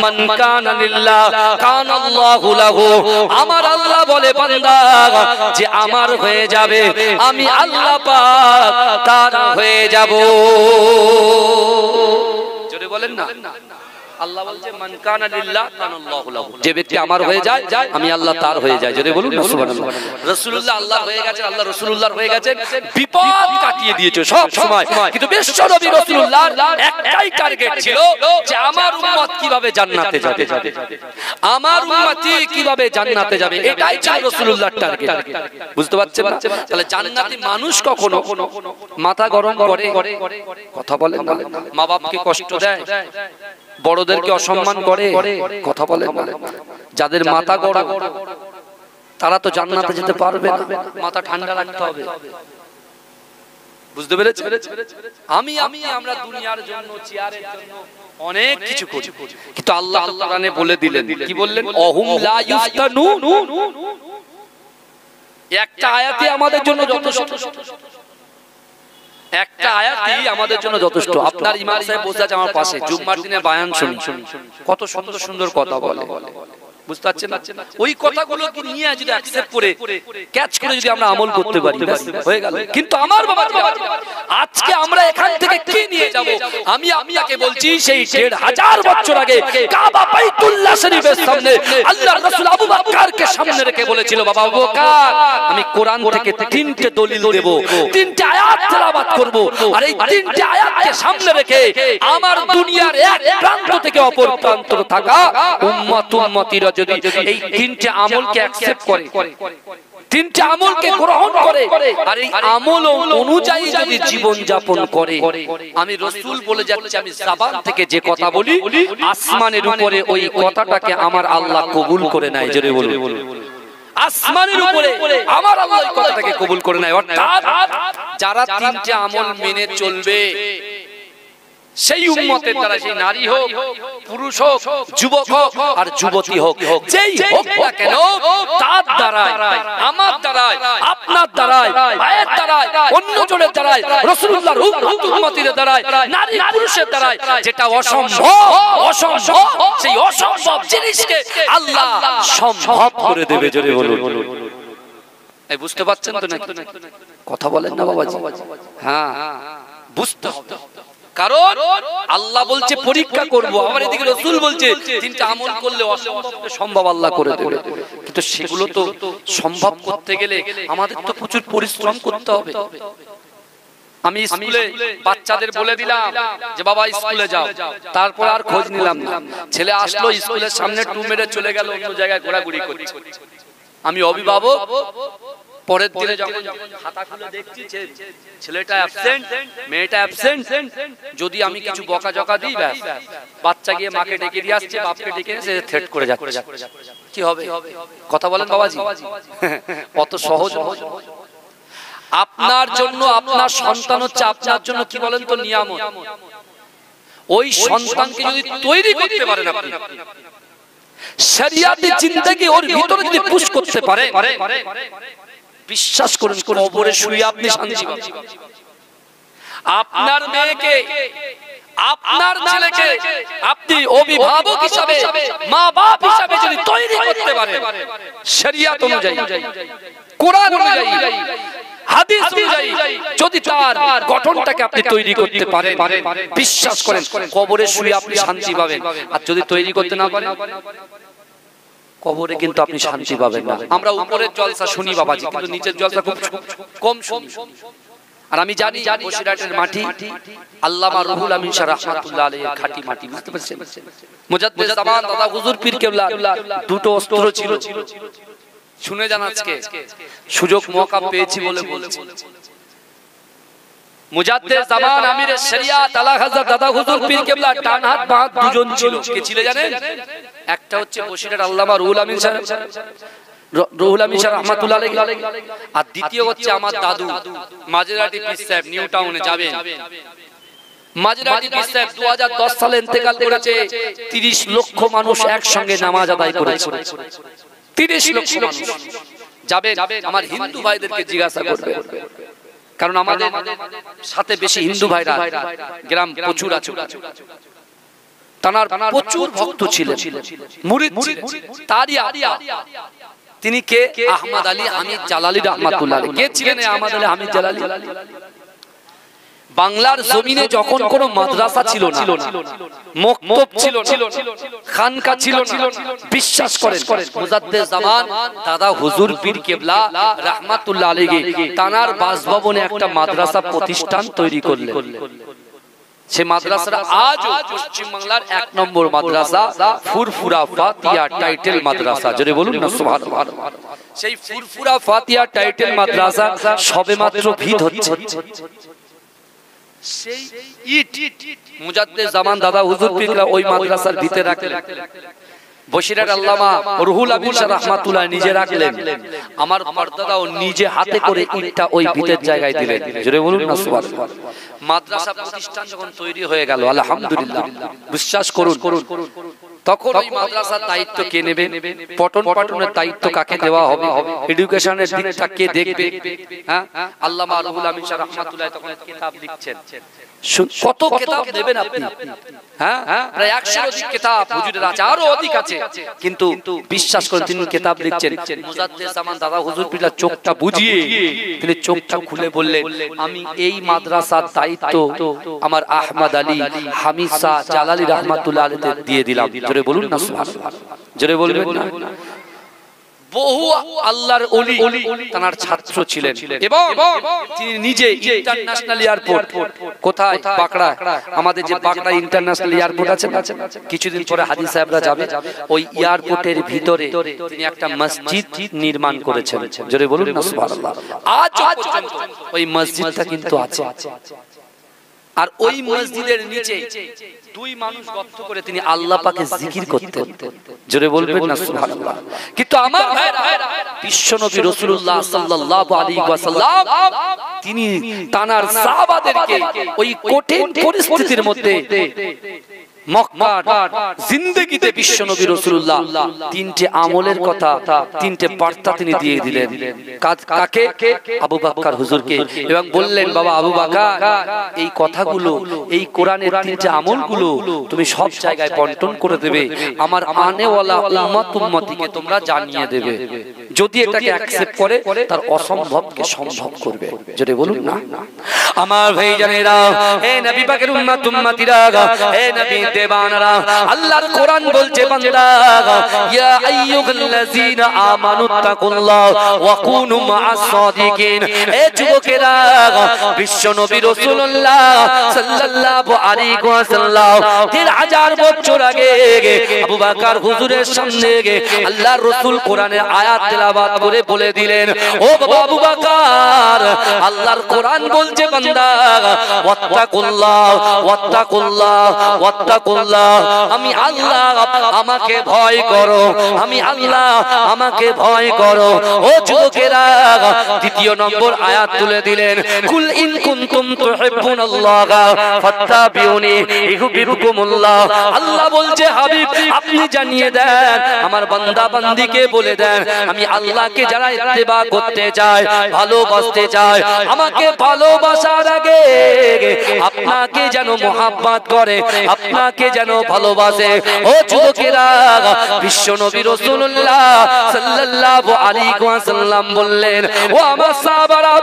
মান কানা লিল্লাহ কানা আল্লাহু লাহু। আমার আল্লাহ বলে বান্দা যে আমার হয়ে যাবে, আমি আল্লাহ পাক তার হয়ে যাব। জোরে বলেন না। আল্লাহ বলছে মান কানা লিল্লাহ কানা আল্লাহু লাহু, যে ব্যক্তি আমার হয়ে যায় আমি আল্লাহ তার হয়ে যায়। জোরে বলুন না সুবহানাল্লাহ। রাসূলুল্লাহ আল্লাহ হয়ে গেছেন, আল্লাহ রাসূলুল্লাহর হয়ে গেছেন, বিপদ কাটিয়ে দিয়েছে সব সময়। কিন্তু বিশ্ব নবী রাসূলুল্লাহর একটাই টার্গেট ছিল যে আমার উম্মত কিভাবে জান্নাতে যাবে, আমার উম্মতি কিভাবে জান্নাতে যাবে, এটাই ছিল রাসূলুল্লাহর টার্গেট। বুঝতে পারছেন না? তাহলে জান্নাতি মানুষ কখনো মাথা গরম করে কথা বলে না, মা বাপকে কষ্ট দেয়, বড়দেরকে অসম্মান করে কথা বলে, যাদের মাথা গরম তারা তো জান্নাতে যেতে পারবে না। মাথা ঠান্ডা রাখতে হবে। বুঝতে পেরেছেন? আমরা দুনিয়ার জন্য, চেয়ারের জন্য অনেক কিছু করি, কিন্তু আল্লাহ কোরআনে বলে দিলেন, কি বললেন? অহুম লা ইফতানুন। একটা আয়াতে আমাদের জন্য যথেষ্ট, একটা আয়াতই আমাদের জন্য যথেষ্ট। আপনার ইমাম সাহেব বসে আছে আমার পাশে, জুম্মার দিনে বায়ান শুনি, কত সুন্দর সুন্দর কথা বলে। বুঝতে পারছেন না? ওই কথাগুলোকে নিয়ে যদি অ্যাকসেপ্ট করে ক্যাচ করে যদি আমরা আমল করতে পারি, হয়ে গেল। কিন্তু আমার বাবা, আজকে আমরা এখান থেকে কি নিয়ে যাব? আমি আপনাকে বলছি, সেই 1500 বছর আগে কাবা বাইতুল্লাহ শরীফের সামনে আল্লাহর রাসূল আবু বকরকে সামনে রেখে বলেছিল, বাবা আবু বকর, আমি কোরআন থেকে 3টে দলিল দেব, 3টে আয়াত তেলাওয়াত করব, আর এই 3টে আয়াতকে সামনে রেখে আমার দুনিয়ার এক প্রান্ত থেকে অপর প্রান্ত থাকা উম্মত উম্মতিরা যদি এই 3টে আমলকে অ্যাকসেপ্ট করে, 3টে আমলকে গ্রহণ করে, আর এই আমল অনুযায়ী যদি জীবন যাপন করে, আমি রাসূল বলে যাচ্ছি, আমি জবান থেকে যে কথা বলি, আসমানের উপরে ওই কথাটাকে আমার আল্লাহ কবুল করে নেয়। জোরে বলুন, আসমানের উপরে আমার আল্লাহ ওই কথাটাকে কবুল করে নেয়। অর্থাৎ যারা 3টে আমল মেনে চলবে, সেই উম্মতের দ্বারা, সেই নারী হোক, পুরুষ হোক, যুবক হোক আর যুবতী হোক, যেই হোক না কেন, তার দ্বারাই, আমার দ্বারাই, আপনার দ্বারাই, ভাইয়ের দ্বারাই, অন্য জনের দ্বারাই, রাসূলুল্লাহর উম্মতের দ্বারাই, নারী পুরুষের দ্বারাই যেটা অসম্ভব, সেই অসম্ভব জিনিসকে আল্লাহ সম্ভব করে দেবে। জোরে বলুন। এই বুঝতে পারছেন তো নাকি? কথা বলেন না বাবাজি? হ্যাঁ, বুঝতে হবে। কারণ আল্লাহ বলছে পরীক্ষা করব, আবার এদিকে রাসূল বলছে 3টা আমল করলে অসম্ভবকে সম্ভব আল্লাহ করে দেবে। কিন্তু সেগুলো তো সম্ভব করতে গেলে আমাদের তো প্রচুর পরিশ্রম করতে হবে। আমি স্কুলে বাচ্চাদের বলে দিলাম যে বাবা স্কুলে যাও, তারপর আর খোঁজ নিলাম না। ছেলে আসলো, স্কুলের সামনে টু মেরে চলে গেল, অন্য জায়গায় ঘোরাঘুরি করছে। আমি অভিভাবক, পরের দিনে যখন খাতা খুলে দেখছি ছেলেটা অ্যাবসেন্ট, মেয়েটা অ্যাবসেন্ট, যদি আমি কিছু বকাঝকা দিই, ব্যাস বাচ্চা গিয়ে মাকে ডেকে দিয়ে আসছে, বাপকে ডেকে এসে থ্রেট করে যাচ্ছে। কি হবে? কথা বলেন বাবাজি? অত সহজ? আপনার জন্য, আপনার সন্তান হচ্ছে আপনার জন্য কি বলেন তো নিয়ামত। ওই সন্তানকে যদি তৈরি করতে পারেন আপনি, শরিয়াতে জিন্দেগি ওর ভিতরে যদি পুশ করতে পারে, বিশ্বাস করুন কবরে শুয়ে আপনি শান্তি পাবেন। আপনার মেয়েকে, আপনার ছেলেকে আপনি অভিভাবক হিসাবে, মা বাপ হিসাবে যদি তৈরি করতে পারেন শরিয়াত অনুযায়ী, কোরআন অনুযায়ী, হাদিস অনুযায়ী যদি তার গঠনটাকে আপনি তৈরি করতে পারেন, বিশ্বাস করেন কবরে শুয়ে আপনি শান্তি পাবেন। আর যদি তৈরি করতে না পারেন কবরে কিন্তু আপনি শান্তি পাবেন না। আমরা উপরের জলসা শুনি বাবাজি, কিন্তু নিচের জলসা খুব কম শুনি। আর আমি জানি বসিরহাটের মাটি আল্লামা রুহুল আমিন শাহ রাহমাতুল্লাহ আলাইহির খাঁটি মাটি, বুঝতে পারছেন? মুজাদ্দিদ জামান দাদা হুজুর পীর কেবলা দুটো অস্ত্র ছিল, শুনে যান আজকে সুযোগ মওকা পেয়েছি বলে বলছি। মুজাদ্দিদ জামান আমিরে শরিয়াত আলা হযরত দাদা হুজুর পীর কেবলা ডান হাত বাঁ হাত দুজন ছিল। কে ছিল জানেন? একটা হচ্ছে বসিরহাট আল্লামা রুহুল আমিন শাহ রাহমাতুল্লাহ আলাইহি, আর দ্বিতীয় হচ্ছে আমার দাদু মাঝরাটি পীর সাহেব, নিউ টাউনে যাবেন। মাঝরাটি পীর সাহেব 2010 সালে ইন্তেকাল করেছে। 30 লক্ষ মানুষ একসঙ্গে নামাজ আদায় করেছে। 30 লক্ষ মানুষ যাবেন। আমার হিন্দু ভাইদেরকে জিজ্ঞাসা করবে, কারণ আমাদের সাথে বেশি হিন্দু ভাইরা গ্রাম প্রচুর আছে। তানার প্রচুর ভক্ত ছিলেন, মুরিদ ছিলেন। তারই তিনি কে? আহমদ আলী হামিদ জালালি রাহমাতুল্লাহ আলাইহি। কে ছিলেন আহমদ আলী হামিদ জালালি? বাংলার জমিনে যখন কোনো মাদ্রাসা ছিল না, মক্তব ছিল না, খানকা ছিল না, বিশ্বাস করেন মুজাদ্দিদ জামান দাদা হুজুর পীর কেবলা রাহমাতুল্লাহ আলাইহি তানার বাসভবনে একটা মাদ্রাসা প্রতিষ্ঠান তৈরি করলেন। সে মাদ্রাসাটা আজ পশ্চিম বাংলার 1 নম্বর মাদ্রাসা, ফুরফুরা ফাতিহা টাইটেল মাদ্রাসা। জোরে বলুন না সুবহানাল্লাহ। সেই ফুরফুরা ফাতিহা টাইটেল মাদ্রাসা সবেমাত্র ভিত হচ্ছে। সেই ইট মুজাদ্দিদ জামান দাদা হুজুর পীর ওই মাদ্রাসার ভিতরে রাখলেন। বসিরহাট আল্লামা রুহুল আমিন শাহ রাহমাতুল্লাহ নিজে রাখলেন। আমার পরদাদাও নিজে হাতে করে ইটটা ওই ভিতের জায়গায় দিলেন। জোরে বলুন না সুবহানাল্লাহ। মাদ্রাসা প্রতিষ্ঠান যখন তৈরি হয়ে গেল, আলহামদুলিল্লাহ, বিশ্বাস করুন তখন ওই মাদ্রাসার দায়িত্ব কে নেবে? পঠন পাঠনের দায়িত্ব কাকে দেওয়া হবে? এডুকেশনের দিকটা কে দেখবে? হ্যাঁ, আল্লামা রুহুল আমিন শাহ রাহমাতুল্লাহ তখন কিতাব লিখছেন। কত কিতাব নেবেন আপনি? হ্যাঁ, প্রায় 100 অধিক কিতাব হুজুরের আছে, আরো অধিক আছে। কিন্তু বিশ্বাস করেন তিনি কিতাব লিখছেন। মুজাদ্দিদ জামান দাদা হুজুর পীর চোখটা বুজিয়ে তিনি চোখটা খুলে বললেন, আমি এই মাদ্রাসার দায়িত্ব আমার আহমদ আলী হামিদ শাহ জালালি রাহমাতুল্লাহ আলাইহি দিয়ে দিলাম। জোরে বলুন না সুবহানাল্লাহ। জোরে বলবেন না। বহু আল্লাহর ওলি তার ছাত্র ছিলেন এবং তিনি নিজে ইন্টারন্যাশনাল এয়ারপোর্ট, কোথায়? বাকড়া। আমাদের যে বাকড়া ইন্টারন্যাশনাল এয়ারপোর্ট আছে, কিছুদিন পরে হাজি সাহেবরা যাবে, ওই এয়ারপোর্টের ভিতরে তিনি একটা মসজিদ নির্মাণ করেছেন। জোরে বলুন না সুবহানাল্লাহ। আজ পর্যন্ত ওই মসজিদটা কিন্তু আছে। আর ওই মসজিদের নিচে 2 মানুষ গর্ত করে তিনি আল্লাহ পাকে জিকির করতেন। জোরে বলবেন না সুবহানাল্লাহ। কিন্তু আমার ভাইরা, বিশ্বনবী রাসূলুল্লাহ সাল্লাল্লাহু আলাইহি ওয়াসাল্লাম তিনি তানার সাহাবাদেরকে ওই কঠিন পরিস্থিতির মধ্যে মক্কার জিন্দেগিতে বিশ্বনবী রাসূলুল্লাহ 3টে আমলের কথা, 3টে বার্তা তিনি দিয়ে দিলেন। কাকে? আবু বকর হুজুরকে। এবং বললেন, বাবা আবু বকর, এই কথাগুলো, এই কোরআনের 3টে আমলগুলো তুমি সব জায়গায় বন্টন করে দেবে, আমার আনেওয়ালা উম্মতিকে তোমরা জানিয়ে দেবে। যদি এটাকে অ্যাকসেপ্ট করে তার অসম্ভবকে সম্ভব করবে। যদি বলুন না আমার ভাইজানেরা, হে নবী পাকের উম্মতিরা, হে নবী দেবানরা, আল্লাহর কোরআন বলছে, বান্দা ইয়া আইয়ুহাল্লাযীনা আমানুত্তাকুল্লাহ ওয়া কুনু মা'আস সাদিকিন। হে যুবকেরা, বিশ্ব নবী রাসূলুল্লাহ সাল্লাল্লাহু আলাইহি ওয়াসাল্লাম 3000 বছর আগে আবু বকর হুজুরের সামনে আল্লাহর রাসূল কোরআনের আয়াত তেলাওয়াত করে বলে দিলেন, ও বাবা আবু বকর, আল্লাহর কোরআন বলছে, বান্দা ওয়াত্তাকুল্লাহ ওয়াত্তাকুল্লাহ ওয়াত্তাকুল্লাহ, আমি আল্লাহ, আমাকে ভয় করো, আমি আল্লাহ, আমাকে ভয় করো। ও যুবকেরা, দ্বিতীয় নম্বর আয়াত তুলে দিলেন, কুল ইন কুনতুম তুহিব্বুনাল্লাহ ফাত্তাবিউনি ইউহিব্বুকুমুল্লাহ। আল্লাহ বলছে, হাবিব আপনি জানিয়ে দেন, আমার বান্দা বান্দিকে বলে দেন, আমি আল্লাহকে যারা ইত্তেবা করতে চায়, ভালোবাসতে চায়, আমাকে ভালোবাসার আগে আপনাকে যেন মোহাব্বত করে, আপনাকে যেন ভালোবাসে। ও যুবকেরা, বিশ্ব নবী রাসূলুল্লাহ সাল্লাল্লাহু আলাইহি ওয়াসাল্লাম বললেন, ও আমার সাহাবারা,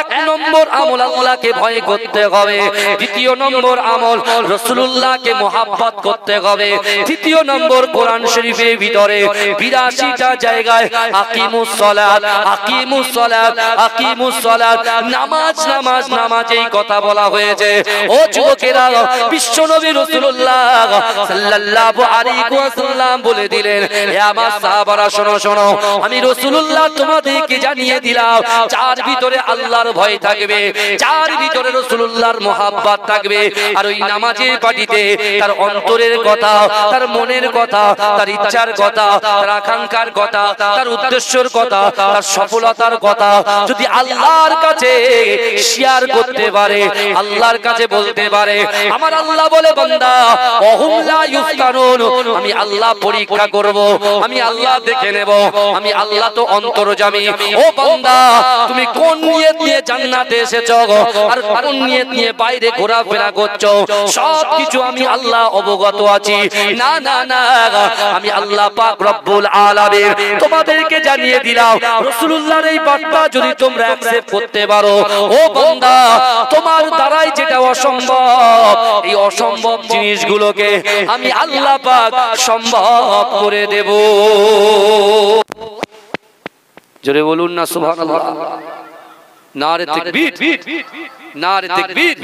এক নম্বর আমল আল্লাহকে ভয় করতে হবে, দ্বিতীয় নম্বর আমল রাসূলুল্লাহকে মোহাব্বত করতে হবে, তৃতীয় নম্বর কোরআন শরীফের ভিতরে 82টা জায়গায় আকিমুস সালাত, আকিমুস সালাত, আকিমুস সালাত, নামাজ নামাজ নামাজ এই কথা বলা হয়েছে। ও যুবকেরা, বিশ্বনবী রাসূলুল্লাহ সাল্লাল্লাহু আলাইহি ওয়াসাল্লাম বলে দিলেন, হে আমার সাহাবারা শোনো শোনো, আমি রাসূলুল্লাহ তোমাদেরকে জানিয়ে দিলাম, যার ভিতরে আল্লাহর ভয় থাকবে, যার ভিতরে রাসূলুল্লাহর মোহাব্বত থাকবে, আর ওই নামাজের পাটিতে তার অন্তরের কথা, তার মনের কথা, তার ইচ্ছার কথা, তার আকাঙ্ক্ষার কথা, তার উদ্দেশ্যের কথা, তার সফলতার কথা যদি আল্লাহর কাছে শেয়ার করতে পারে, আল্লাহর কাছে বলতে পারে, আমার আল্লাহ বলে, বান্দা ওহুম লা ইফতানুন, আমি আল্লাহ পরীক্ষা করব, আমি আল্লাহ দেখে নেব, আমি আল্লাহ তো অন্তর্যামী। ও বান্দা, তুমি কোন নিয়ত নিয়ে জান্নাতে এসেছো আর কোন নিয়ত নিয়ে বাইরে ঘোরাফেরা করছো, সব কিছু আমি আল্লাহ অবগত আছি। না না না, আমি আল্লাহ পাক রব্বুল আলামিন তোমাদেরকে জানিয়ে দিলাম, রাসূলুল্লাহর এই বার্তা যদি তোমরা অ্যাকসেপ্ট করতে পারো, ও বান্দা, তোমার দ্বারাই যেটা অসম্ভব, এই অসম্ভব জিনিসগুলোকে আমি আল্লাহ পাক সম্ভব করে দেব। জোরে বলুন না সুবহানাল্লাহ। নারে তাকবীর, নারে তাকবীর।